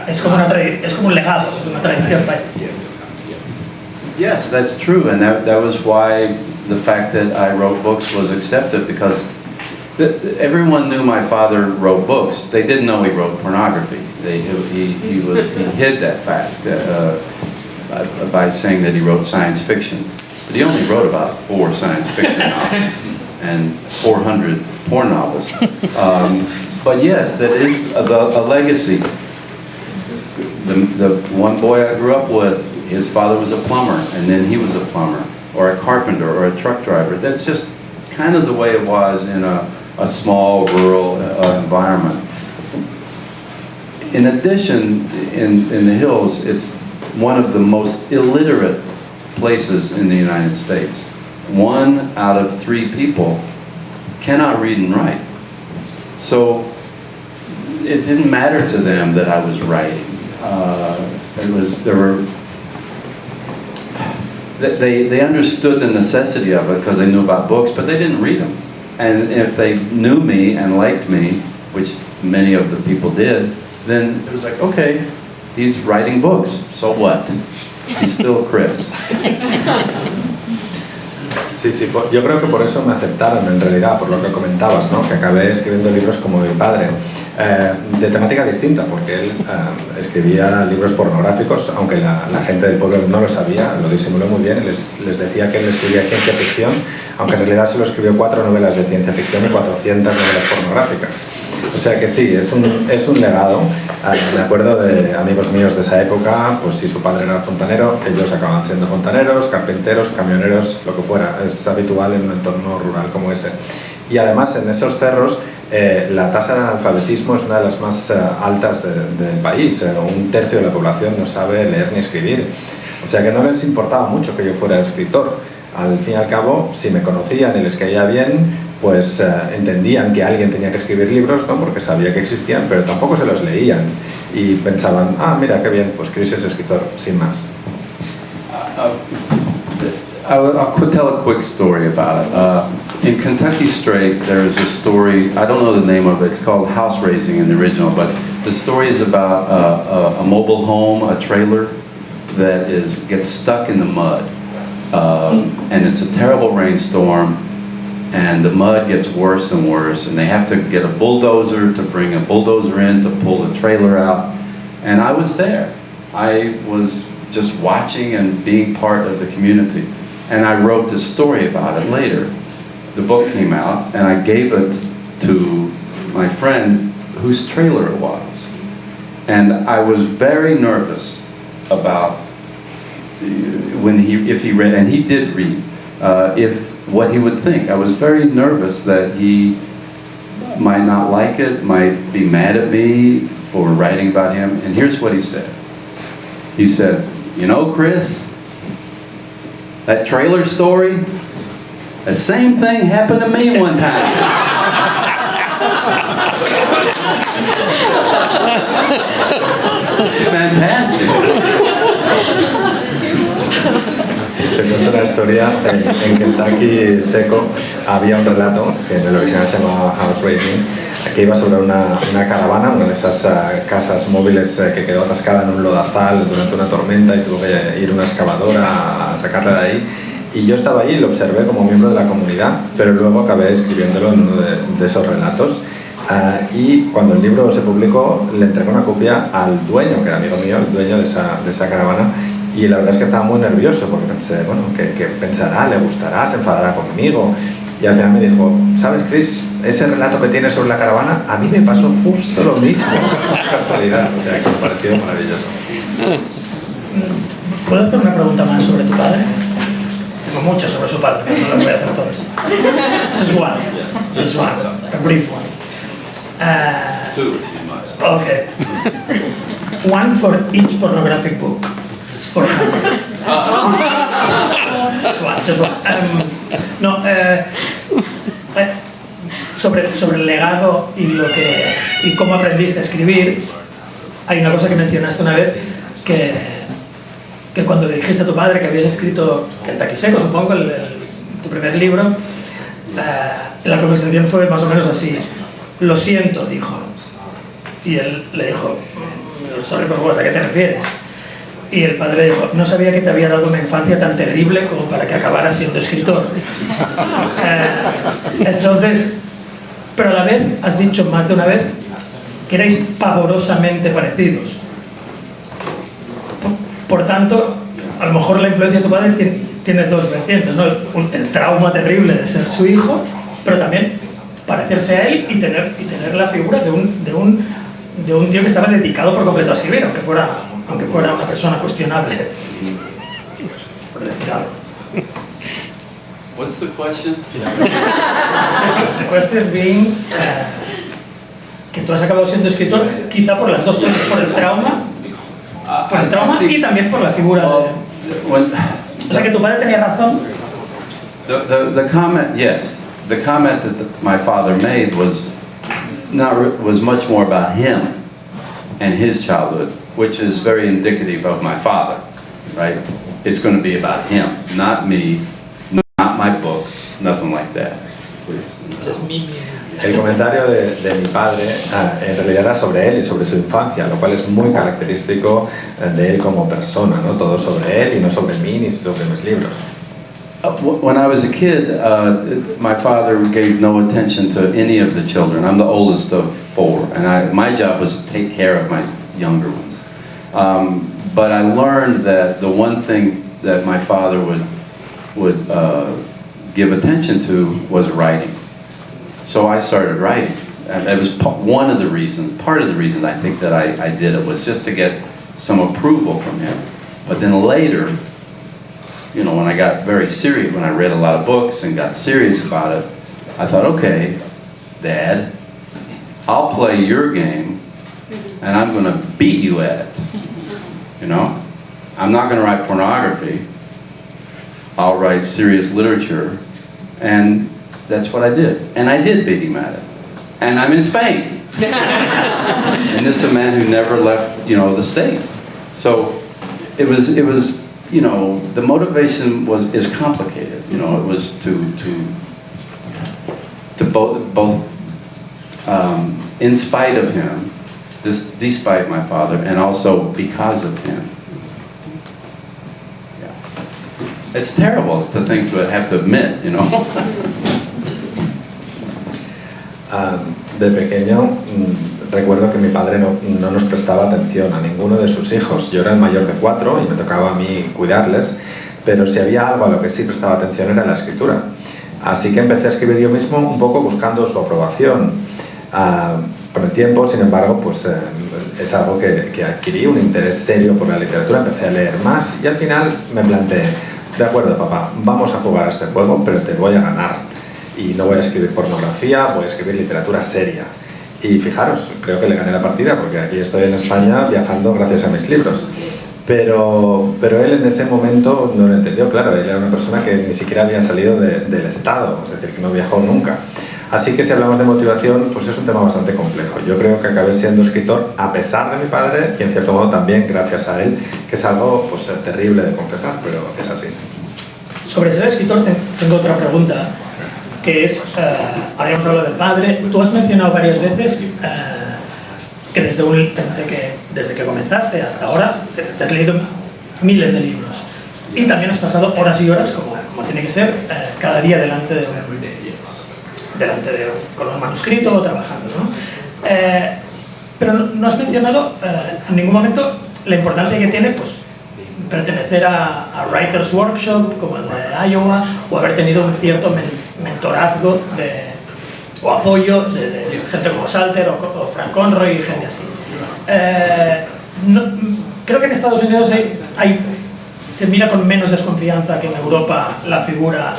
es como un legado, una tradición. Yes, that's true, and that was why the fact that I wrote books was accepted, because everyone knew my father wrote books. They didn't know he wrote pornography. He hid that fact by saying that he wrote science fiction. But he only wrote about 4 science fiction novels and 400 porn novels. But yes, that is a legacy. The one boy I grew up with, his father was a plumber, and then he was a plumber, or a carpenter, or a truck driver. That's just kind of the way it was in a small rural environment. In addition, in the hills, it's one of the most illiterate places in the United States. 1 out of 3 people cannot read and write. So it didn't matter to them that I was writing. They understood the necessity of it because they knew about books, but they didn't read them. And if they knew me and liked me, which many of the people did, then it was like, okay, he's writing books, so what? He's still Chris. Sí, yo creo que por eso me aceptaron en realidad, por lo que comentabas, ¿no? Que acabé escribiendo libros como mi padre, de temática distinta, porque él escribía libros pornográficos, aunque la gente del pueblo no lo sabía, lo disimuló muy bien, les decía que él escribía ciencia ficción, aunque en realidad solo escribió 4 novelas de ciencia ficción y 400 novelas pornográficas. O sea que sí, es un legado. Me acuerdo de amigos míos de esa época, pues si su padre era fontanero, ellos acaban siendo fontaneros, carpinteros, camioneros, lo que fuera. Es habitual en un entorno rural como ese. Y además en esos cerros la tasa de analfabetismo es una de las más altas del país. 1/3 de la población no sabe leer ni escribir. O sea que no les importaba mucho que yo fuera escritor. Al fin y al cabo, si me conocían y les caía bien, pues entendían que alguien tenía que escribir libros, ¿no? Porque sabía que existían, pero tampoco se los leían y pensaban, mira qué bien, pues Chris es escritor, sin más. I'll tell a quick story about it. In Kentucky Straight, there is a story, I don't know the name of it, it's called House Raising in the original, but the story is about a mobile home, a trailer that gets stuck in the mud. And it's a terrible rainstorm, and the mud gets worse and worse, and they have to get a bulldozer to bring a bulldozer in to pull the trailer out. And I was there. I was just watching and being part of the community. And I wrote this story about it later. The book came out, and I gave it to my friend whose trailer it was. And I was very nervous about if he read, and he did read, if what he would think. I was very nervous that he might not like it, might be mad at me for writing about him. And here's what he said. He said, you know, Chris, that trailer story, the same thing happened to me one time. Fantastic. Te cuento una historia. En Kentucky Seco había un relato que en el original se llamaba House Racing, que iba sobre una caravana, una de esas casas móviles que quedó atascada en un lodazal durante una tormenta y tuvo que ir una excavadora a sacarla de ahí. Y yo estaba allí y lo observé como miembro de la comunidad, pero luego acabé escribiéndolo en uno de esos relatos. Y cuando el libro se publicó, le entregué una copia al dueño, que era amigo mío, el dueño de esa caravana, y la verdad es que estaba muy nervioso porque pensé, bueno, ¿qué pensará? ¿Le gustará? ¿Se enfadará conmigo? Y al final me dijo, ¿sabes, Chris? Ese relato que tienes sobre la caravana, a mí me pasó justo lo mismo. Casualidad, o sea, que me pareció maravilloso. ¿Puedo hacer una pregunta más sobre tu padre? Tengo muchas sobre su padre, pero no las voy a hacer todas. Just one, a brief one. Two, if you must. Okay. One for each pornographic book. For example. Just one. No, sobre el legado y cómo aprendiste a escribir, hay una cosa que mencionaste una vez que cuando le dijiste a tu padre que habías escrito Kentucky Seco, supongo, tu primer libro, la conversación fue más o menos así. Lo siento, dijo. Y él le dijo, sorry for what, ¿a qué te refieres? Y el padre dijo, no sabía que te había dado una infancia tan terrible como para que acabaras siendo escritor. Entonces, pero a la vez has dicho más de una vez que erais pavorosamente parecidos. Por tanto, a lo mejor la influencia de tu padre tiene dos vertientes, ¿no? El trauma terrible de ser su hijo, pero también parecerse a él y tener la figura de un tío que estaba dedicado por completo a escribir, aunque fuera una persona cuestionable, por decir algo. What's the question? The question being que tú has acabado siendo escritor quizá por las dos cosas, por el trauma y también por la figura de... O sea que tu padre tenía razón. The comment, yes. The comment that my father made was much more about him and his childhood, which is very indicative of my father, right? It's going to be about him, not me, not my book, nothing like that. El comentario de mi padre en realidad era sobre él y sobre su infancia, lo cual es muy característico de él como persona, ¿no? Todo sobre él y no sobre mí ni sobre mis libros. When I was a kid, my father gave no attention to any of the children. I'm the oldest of four, and my job was to take care of my younger ones. But I learned that the one thing that my father would give attention to was writing. So I started writing. And it was part of the reasons I think that I did it was just to get some approval from him. But then later, you know, when I got very serious, when I read a lot of books and got serious about it, I thought, okay, Dad, I'll play your game and I'm going to beat you at it. You know, I'm not going to write pornography. I'll write serious literature, and that's what I did. And I did beat him at it. And I'm in Spain. And this is a man who never left, you know, the state. So it was, you know, the motivation is complicated. You know, it was to both in spite of him, despite my father, and also because of him. Yeah. It's terrible to think to have to admit, you know. De pequeño recuerdo que mi padre no nos prestaba atención a ninguno de sus hijos. Yo era el mayor de 4 y me tocaba a mí cuidarles, pero si había algo a lo que sí prestaba atención era la escritura. Así que empecé a escribir yo mismo un poco buscando su aprobación. Con el tiempo, sin embargo, pues es algo que adquirí un interés serio por la literatura, empecé a leer más y al final me planteé, de acuerdo papá, vamos a jugar a este juego, pero te voy a ganar. Y no voy a escribir pornografía, voy a escribir literatura seria. Y fijaros, creo que le gané la partida, porque aquí estoy en España viajando gracias a mis libros. Pero él en ese momento no lo entendió, claro, él era una persona que ni siquiera había salido del Estado, es decir, que no viajó nunca. Así que si hablamos de motivación, pues es un tema bastante complejo. Yo creo que acabé siendo escritor a pesar de mi padre y en cierto modo también gracias a él, que es algo pues, terrible de confesar, pero es así. Sobre ser escritor tengo otra pregunta, que es, habíamos hablado del padre, tú has mencionado varias veces que desde que comenzaste hasta ahora te has leído miles de libros y también has pasado horas y horas, como tiene que ser, cada día delante con un manuscrito trabajando, ¿no? Pero no has mencionado en ningún momento la importancia que tiene pues, pertenecer a Writers Workshop como el de Iowa o haber tenido un cierto mentorazgo o apoyo de gente como Salter o Frank Conroy y gente así. Creo que en Estados Unidos se mira con menos desconfianza que en Europa la figura,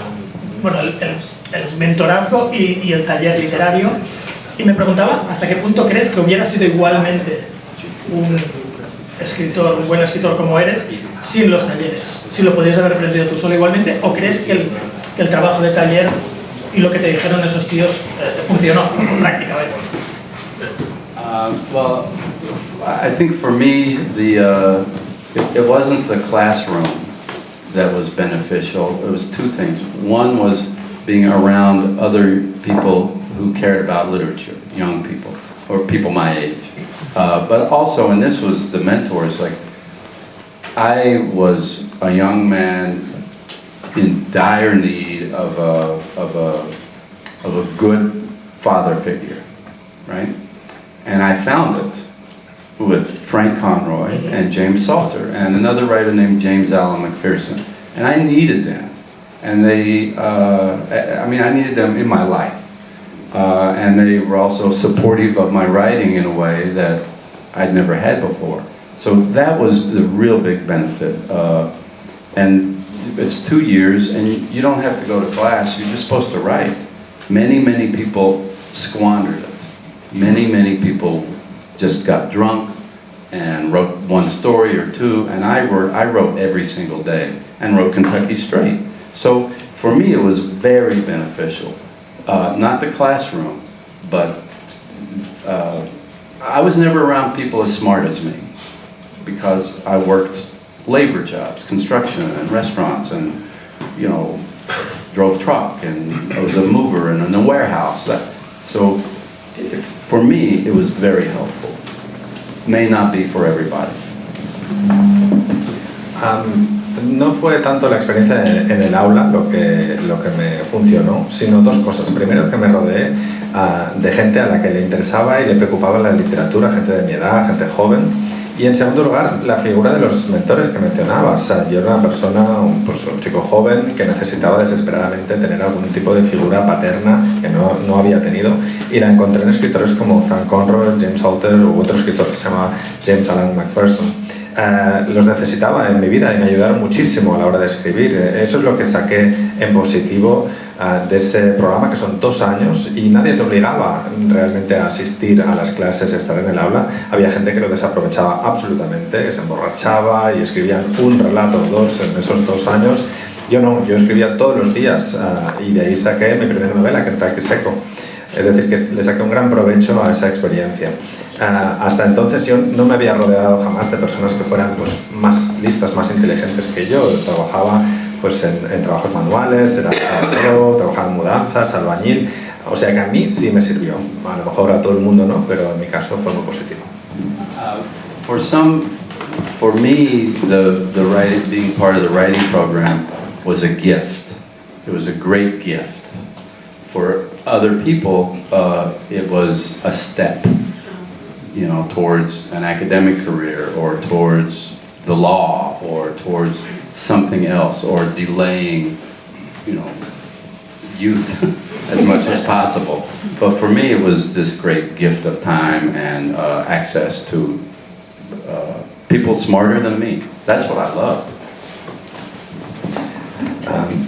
bueno, el mentorazgo y el taller literario. Y me preguntaba, ¿hasta qué punto crees que hubiera sido igualmente un buen escritor como eres sin los talleres? Si lo podrías haber aprendido tú solo igualmente, ¿o crees que el trabajo de taller y lo que te dijeron esos tíos funcionó prácticamente? Well, I think for me, it wasn't the classroom that was beneficial. It was two things. One was being around other people who cared about literature, young people, or people my age. But also, and this was the mentors, like, I was a young man in dire need of a good father figure, right? And I found it with Frank Conroy and James Salter and another writer named James Allen McPherson. And I needed them. And I needed them in my life. And they were also supportive of my writing in a way that I'd never had before. So that was the real big benefit. And it's 2 years, and you don't have to go to class, you're just supposed to write. Many people squandered it. Many people just got drunk and wrote one story or two, and I wrote every single day and wrote Kentucky Straight. So for me it was very beneficial. Not the classroom, but I was never around people as smart as me because I worked labor jobs, construction and restaurants, and drove truck, and I was a mover and in a warehouse. So for me it was very helpful. May not be for everybody. No fue tanto la experiencia en el aula lo que me funcionó, sino dos cosas. Primero, que me rodeé de gente a la que le interesaba y le preocupaba la literatura, gente de mi edad, gente joven. Y en segundo lugar, la figura de los mentores que mencionabas. Yo era una persona, un chico joven que necesitaba desesperadamente tener algún tipo de figura paterna que no había tenido, y la encontré en escritores como Frank Conroy, James Salter u otro escritor que se llama James Allen McPherson. Los necesitaba en mi vida y me ayudaron muchísimo a la hora de escribir. Eso es lo que saqué en positivo de ese programa, que son 2 años, y nadie te obligaba realmente a asistir a las clases, a estar en el aula. Había gente que lo desaprovechaba absolutamente, que se emborrachaba y escribían un relato o dos en esos 2 años. Yo no, yo escribía todos los días y de ahí saqué mi primera novela, Kentucky Seco. Es decir, que le saqué un gran provecho a esa experiencia. Hasta entonces yo no me había rodeado jamás de personas que fueran pues, más listas, más inteligentes que yo. Trabajaba pues, en trabajos manuales, era trabajador, trabajaba en mudanzas, albañil. O sea que a mí sí me sirvió. A lo mejor a todo el mundo no, pero en mi caso fue muy positivo. For me, the writing, being part of the writing program was a gift. It was a great gift. For other people, it was a step, towards an academic career, or towards the law, or towards something else, or delaying, youth as much as possible. But for me, it was this great gift of time and access to people smarter than me. That's what I love.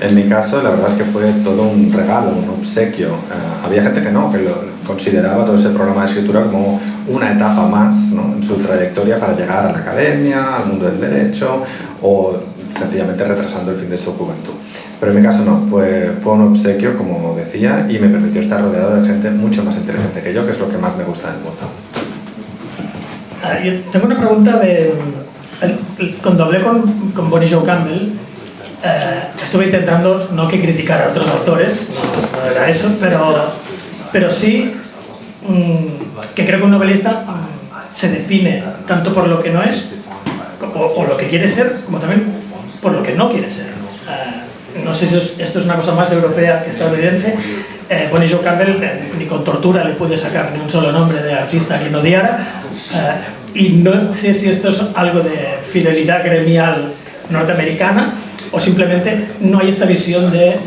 En mi caso, la verdad es que fue todo un regalo, un obsequio. Había gente que no, que lo consideraba todo ese programa de escritura como una etapa más, ¿no?, en su trayectoria para llegar a la academia, al mundo del derecho, o sencillamente retrasando el fin de su juventud. Pero en mi caso no, fue un obsequio, como decía, y me permitió estar rodeado de gente mucho más inteligente que yo, que es lo que más me gusta del mundo. Yo tengo una pregunta cuando hablé con Bonnie Jo Campbell, estuve intentando no que criticar a otros autores, no era eso, pero sí que creo que un novelista se define tanto por lo que no es o lo que quiere ser, como también por lo que no quiere ser. No sé si esto es una cosa más europea que estadounidense. Bonnie Jo Campbell ni con tortura le pude sacar ni un solo nombre de artista que no odiara, y no sé si esto es algo de fidelidad gremial norteamericana o simplemente no hay esta visión de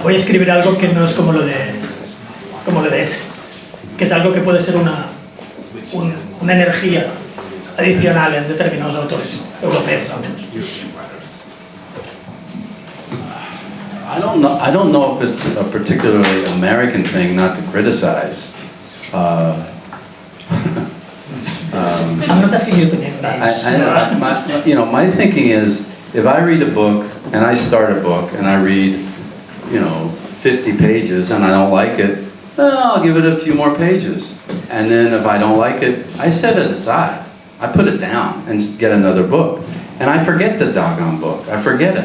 voy a escribir algo que no es como lo de ese, que es algo que puede ser una energía adicional en determinados autores europeos al menos. I don't know if it's a particularly American thing not to criticize. I'm not asking you to name names. My thinking is, if I read a book and I start a book and I read, 50 pages and I don't like it, I'll give it a few more pages. And then if I don't like it, I set it aside. I put it down and get another book. And I forget the doggone book. I forget it.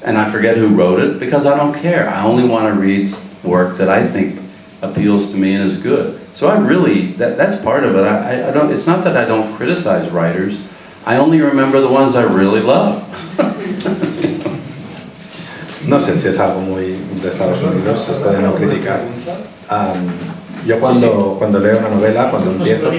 And I forget who wrote it because I don't care. I only want to read work that I think appeals to me and is good. So I really, that's part of it. I don't. It's not that I don't criticize writers. I only remember the ones I really love. No sé si es algo muy de Estados Unidos, esto de no criticar. Yo cuando leo una novela, cuando empiezo...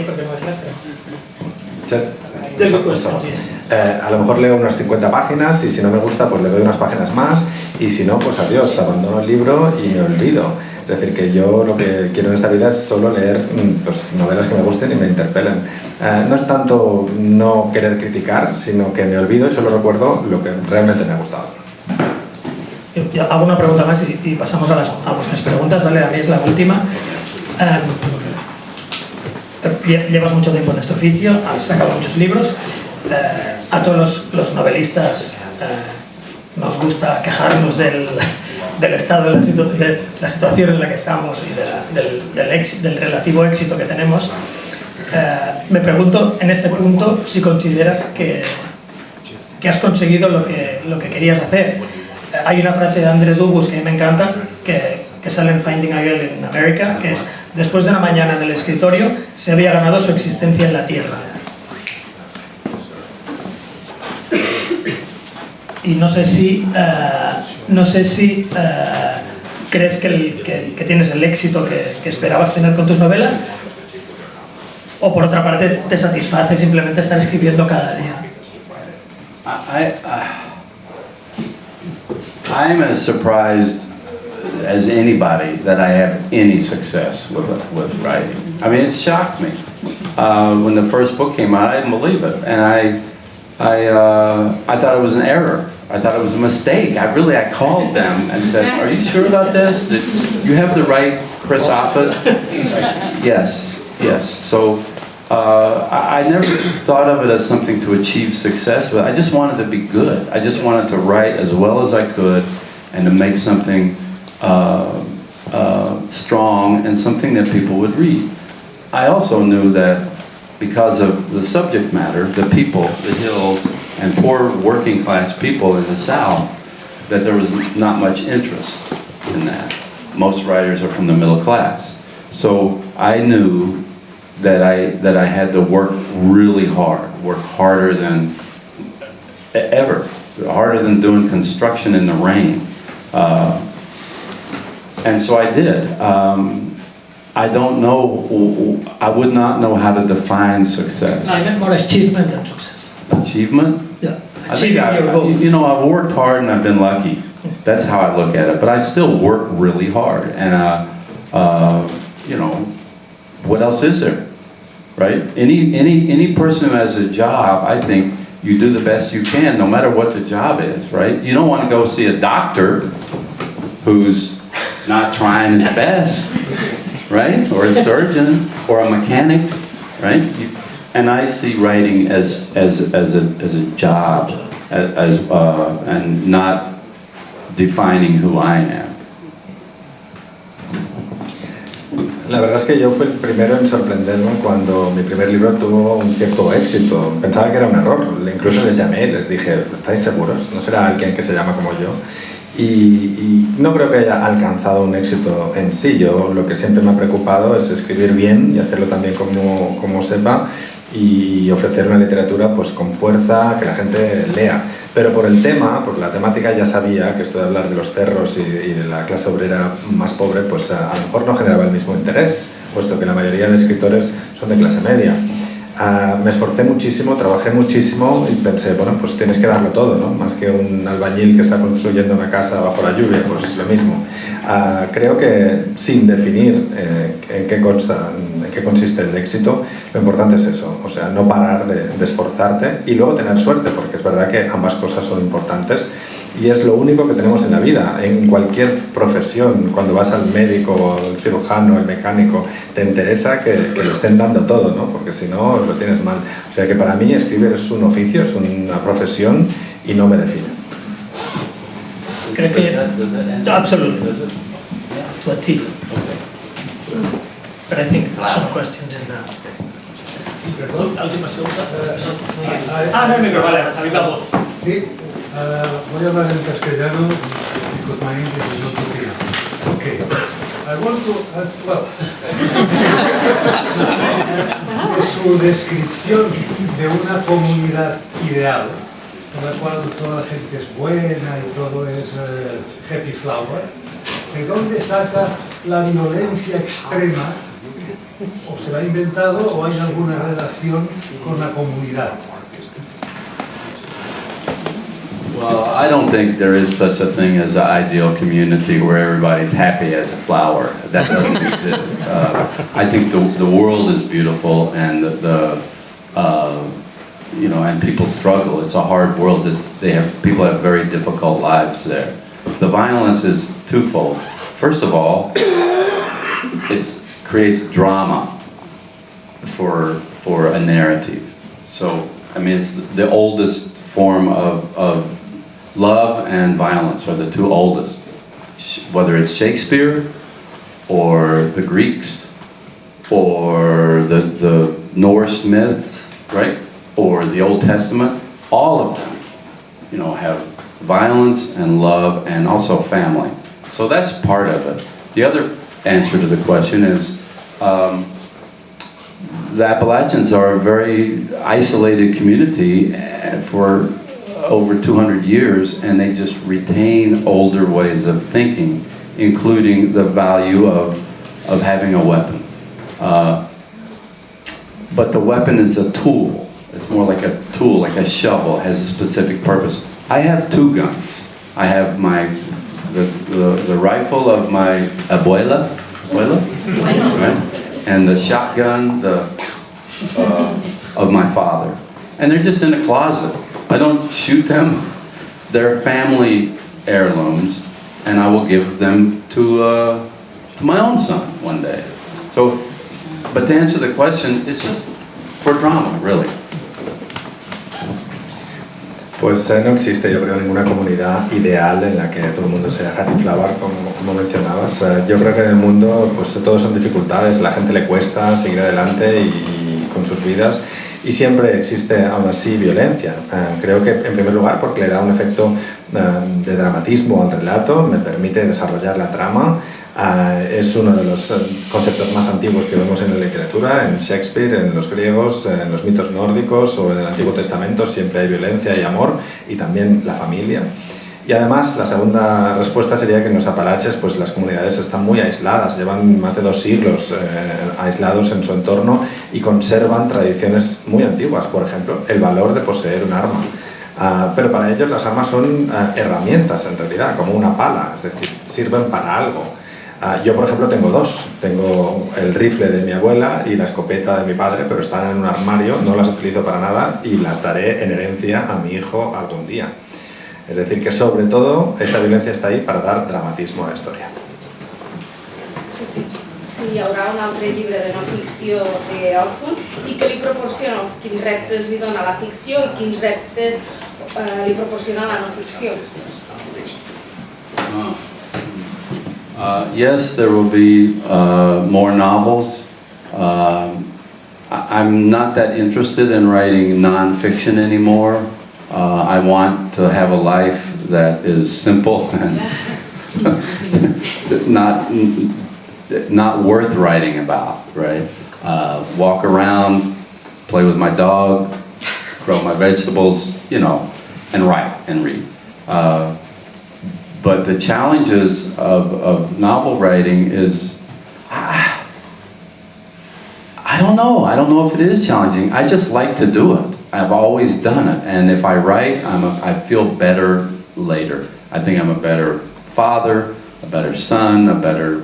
A lo mejor leo unas 50 páginas y si no me gusta pues le doy unas páginas más y si no pues adiós, abandono el libro y me olvido. Es decir, que yo lo que quiero en esta vida es solo leer pues, novelas que me gusten y me interpelen. No es tanto no querer criticar, sino que me olvido y solo recuerdo lo que realmente me ha gustado. Hago una pregunta más y pasamos a vuestras preguntas, ¿vale? A mí es la última. Llevas mucho tiempo en este oficio, has sacado muchos libros. A todos los novelistas nos gusta quejarnos del estado de la situación en la que estamos y del relativo éxito que tenemos. Me pregunto en este punto si consideras que has conseguido lo que querías hacer. Hay una frase de André Dubus que a mí me encanta, que sale en Finding a Girl in America, que es: después de una mañana en el escritorio se había ganado su existencia en la tierra. Y no sé si crees que tienes el éxito que esperabas tener con tus novelas, o por otra parte te satisface simplemente estar escribiendo cada día. I'm as surprised as anybody that I have any success with writing. I mean, it shocked me. When the first book came out, I didn't believe it, and I thought it was an error. I thought it was a mistake. I called them and said, "Are you sure about this? Did you have the right Chris Offutt?" Yes. So I never thought of it as something to achieve success, but I just wanted to be good. I just wanted to write as well as I could and to make something strong and something that people would read. I also knew that because of the subject matter, the people, the hills, and poor working class people in the South, that there was not much interest in that. Most writers are from the middle class. So I knew that I had to work really hard, work harder than ever, harder than doing construction in the rain. And so I did. I don't know, I would not know how to define success. I meant more achievement than success. Achievement? Yeah, I think your goals. I've worked hard and I've been lucky. That's how I look at it. But I still work really hard. And, what else is there? Right? Any person who has a job, I think, you do the best you can, no matter what the job is, right? You don't want to go see a doctor who's not trying his best, right? Or a surgeon, or a mechanic, right? And I see writing as a job, and not defining who I am. La verdad es que yo fui el primero en sorprenderme cuando mi primer libro tuvo un cierto éxito. Pensaba que era un error, incluso les llamé, les dije, ¿estáis seguros? ¿No será alguien que se llama como yo? Y no creo que haya alcanzado un éxito en sí. Yo lo que siempre me ha preocupado es escribir bien y hacerlo también como sepa, y ofrecer una literatura pues con fuerza, que la gente lea. Pero por el tema, por la temática, ya sabía que esto de hablar de los cerros y de la clase obrera más pobre, pues a lo mejor no generaba el mismo interés, puesto que la mayoría de escritores son de clase media. Me esforcé muchísimo, trabajé muchísimo y pensé, bueno, pues tienes que darlo todo, ¿no? Más que un albañil que está construyendo una casa bajo la lluvia, pues lo mismo. Creo que sin definir en qué consiste el éxito, lo importante es eso, o sea, no parar de esforzarte y luego tener suerte, porque es verdad que ambas cosas son importantes y es lo único que tenemos en la vida. En cualquier profesión, cuando vas al médico, al cirujano, al mecánico, te interesa que lo estén dando todo, ¿no? Porque si no, lo tienes mal. O sea que para mí escribir es un oficio, es una profesión y no me define. Creo que... Absolutely. To a T. But I think some questions in that. Perdón, la última pregunta. No, micro, vale, a viva voz. Sí, voy a hablar en castellano, because my English is not too clear. Okay. I want to ask, well, de su descripción de una comunidad ideal, en la cual toda la gente es buena y todo es happy flower, ¿de dónde saca la violencia extrema? ¿O se la ha inventado o hay alguna relación con la comunidad? Well, I don't think there is such a thing as an ideal community where everybody's happy as a flower. That doesn't exist. I think the world is beautiful, and you know, and people struggle. It's a hard world. People have very difficult lives there. The violence is twofold. First of all, it creates drama for a narrative. So, I mean, it's the oldest form of love and violence are the two oldest. Whether it's Shakespeare or the Greeks or the Norse myths, right? Or the Old Testament, all of them, you know, have violence and love and also family. So that's part of it. The other answer to the question is the Appalachians are a very isolated community for over 200 years, and they just retain older ways of thinking, including the value of having a weapon. But the weapon is a tool. It's more like a tool, like a shovel. It has a specific purpose. I have two guns. I have the rifle of my abuela, right? And the shotgun of my father. And they're just in a closet. I don't shoot them. They're family heirlooms, and I will give them to my own son one day. So, but to answer the question, it's just for drama, really. Pues no existe, yo creo, ninguna comunidad ideal en la que todo el mundo sea happy flower, como mencionabas. Yo creo que en el mundo pues todos son dificultades, a la gente le cuesta seguir adelante y con sus vidas, y siempre existe aún así violencia. Creo que en primer lugar porque le da un efecto de dramatismo al relato, me permite desarrollar la trama. Es uno de los conceptos más antiguos que vemos en la literatura, en Shakespeare, en los griegos, en los mitos nórdicos o en el Antiguo Testamento. Siempre hay violencia y amor, y también la familia. Y además la segunda respuesta sería que en los Apalaches pues las comunidades están muy aisladas, llevan más de 2 siglos aislados en su entorno y conservan tradiciones muy antiguas, por ejemplo, el valor de poseer un arma. Pero para ellos las armas son herramientas en realidad, como una pala, es decir, sirven para algo. Yo, por ejemplo, tengo dos. Tengo el rifle de mi abuela y la escopeta de mi padre, pero están en un armario, no las utilizo para nada y las daré en herencia a mi hijo algún día. Es decir, que sobre todo esa violencia está ahí para dar dramatismo a la historia. Si hi haurà un altre llibre de no ficció d'Offutt i que li proporciona, quins reptes li dona la ficció i quins reptes li proporciona la no ficció. Yes, there will be more novels. I'm not that interested in writing non-fiction anymore. I want to have a life that is simple and not worth writing about, right? Walk around, play with my dog, grow my vegetables, you know, and write and read. But the challenges of novel writing is, I don't know. I don't know if it is challenging. I just like to do it. I've always done it. And if I write, I feel better later. I think I'm a better father, a better son, a better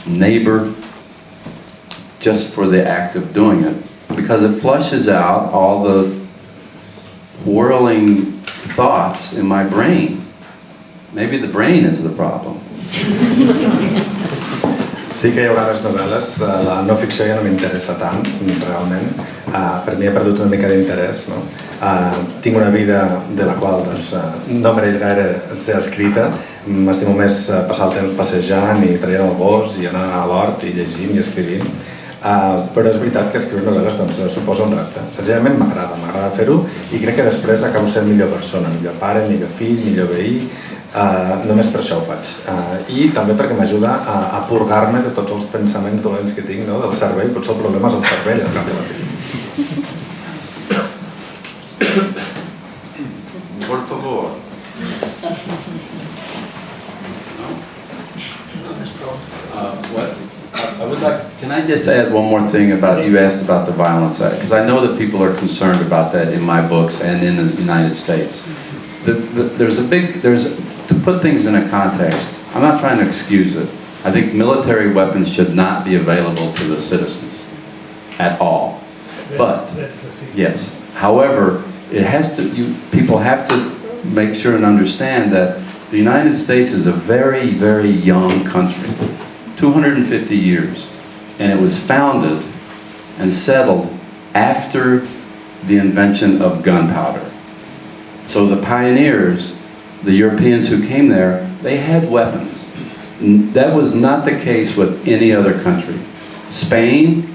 neighbor, just for the act of doing it. Because it flushes out all the whirling thoughts in my brain. Maybe the brain is the problem. Sí que hi haurà les novel·les, la no ficció ja no m'interessa tant, realment. Per mi ha perdut una mica d'interès, no? Tinc una vida de la qual doncs, no mereix gaire ser escrita. M'estimo més passar el temps passejant i traient el gos i anant a l'hort i llegint i escrivint. Però és veritat que escriure novel·les doncs, suposa un repte. Senzillament m'agrada fer-ho i crec que després acabo sent millor persona, millor pare, millor fill, millor veí. Només per això ho faig. I també perquè m'ajuda a purgar-me de tots els pensaments dolents que tinc, no? Del cervell. Potser el problema és el cervell, al cap i a la fi. Por favor. I would like, can I just add one more thing about, you asked about the violence side, because I know that people are concerned about that in my books and in the United States. To put things in a context, I'm not trying to excuse it. I think military weapons should not be available to the citizens at all. But, yes, however, it has to, people have to make sure and understand that the United States is a very, very young country, 250 years, and it was founded and settled after the invention of gunpowder. So the pioneers, the Europeans who came there, they had weapons. That was not the case with any other country. Spain,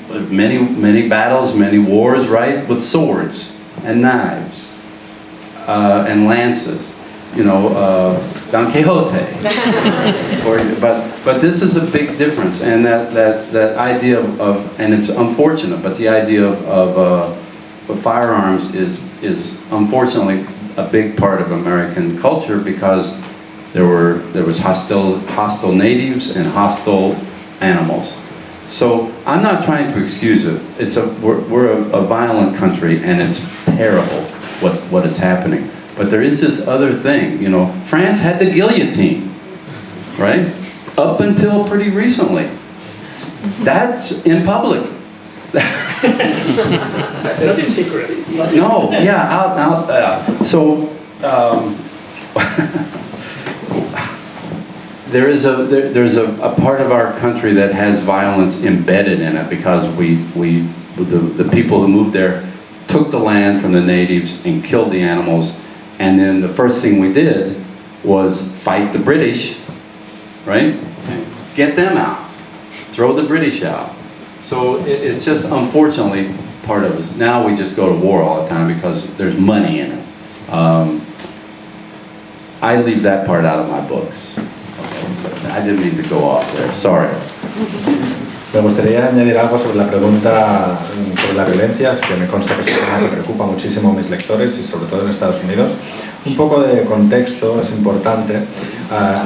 many battles, many wars, right? With swords and knives and lances. You know, Don Quixote. But this is a big difference, and that idea of, and it's unfortunate, but the idea of firearms is unfortunately a big part of American culture, because there was hostile natives and hostile animals. So I'm not trying to excuse it. We're a violent country, and it's terrible what is happening. But there is this other thing, you know. France had the guillotine, right? Up until pretty recently. That's in public. Not in secret. No, yeah, out. So there's a part of our country that has violence embedded in it, because the people who moved there took the land from the natives and killed the animals, and then the first thing we did was fight the British, right? Get them out, throw the British out. So it's just, unfortunately, part of it. Now we just go to war all the time because there's money in it. I leave that part out of my books. Okay, so I didn't mean to go off there, sorry. Me gustaría añadir algo sobre la pregunta sobre la violencia, que me consta que es un tema que preocupa muchísimo a mis lectores y sobre todo en Estados Unidos. Un poco de contexto es importante.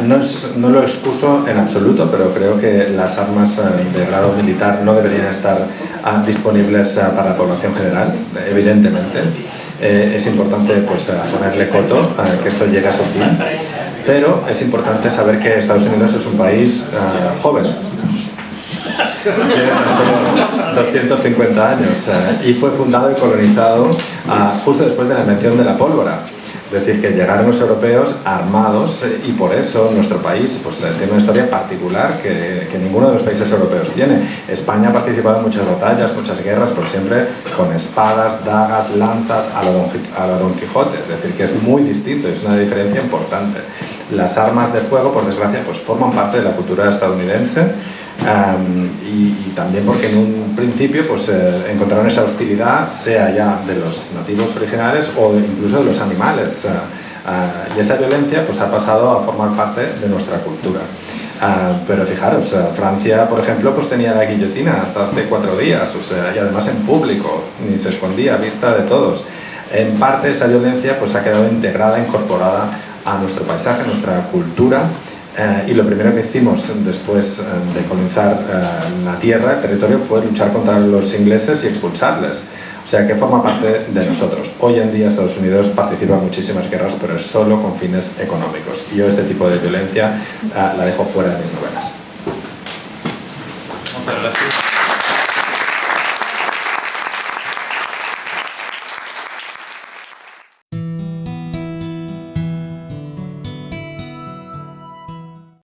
No lo excuso en absoluto, pero creo que las armas de grado militar no deberían estar disponibles para la población general, evidentemente. Es importante pues, ponerle coto a que esto llegue a su fin. Pero es importante saber que Estados Unidos es un país joven. Tiene solo 250 años y fue fundado y colonizado justo después de la invención de la pólvora. Es decir, que llegaron los europeos armados y por eso nuestro país pues, tiene una historia particular que ninguno de los países europeos tiene. España ha participado en muchas batallas, muchas guerras, pero siempre con espadas, dagas, lanzas a la Don Quijote. Es decir, que es muy distinto, es una diferencia importante. Las armas de fuego, por desgracia, pues, forman parte de la cultura estadounidense. Y también porque en un principio pues, encontraron esa hostilidad, sea ya de los nativos originales o incluso de los animales, y esa violencia pues, ha pasado a formar parte de nuestra cultura. Pero fijaros, Francia, por ejemplo, pues tenía la guillotina hasta hace 4 días, o sea, y además en público, ni se escondía a vista de todos. En parte esa violencia pues, ha quedado integrada, incorporada a nuestro paisaje, a nuestra cultura. Y lo primero que hicimos después de colonizar la tierra, el territorio, fue luchar contra los ingleses y expulsarles. O sea que forma parte de nosotros. Hoy en día Estados Unidos participa en muchísimas guerras, pero es solo con fines económicos. Y yo este tipo de violencia la dejo fuera de mis novelas. Muchas gracias.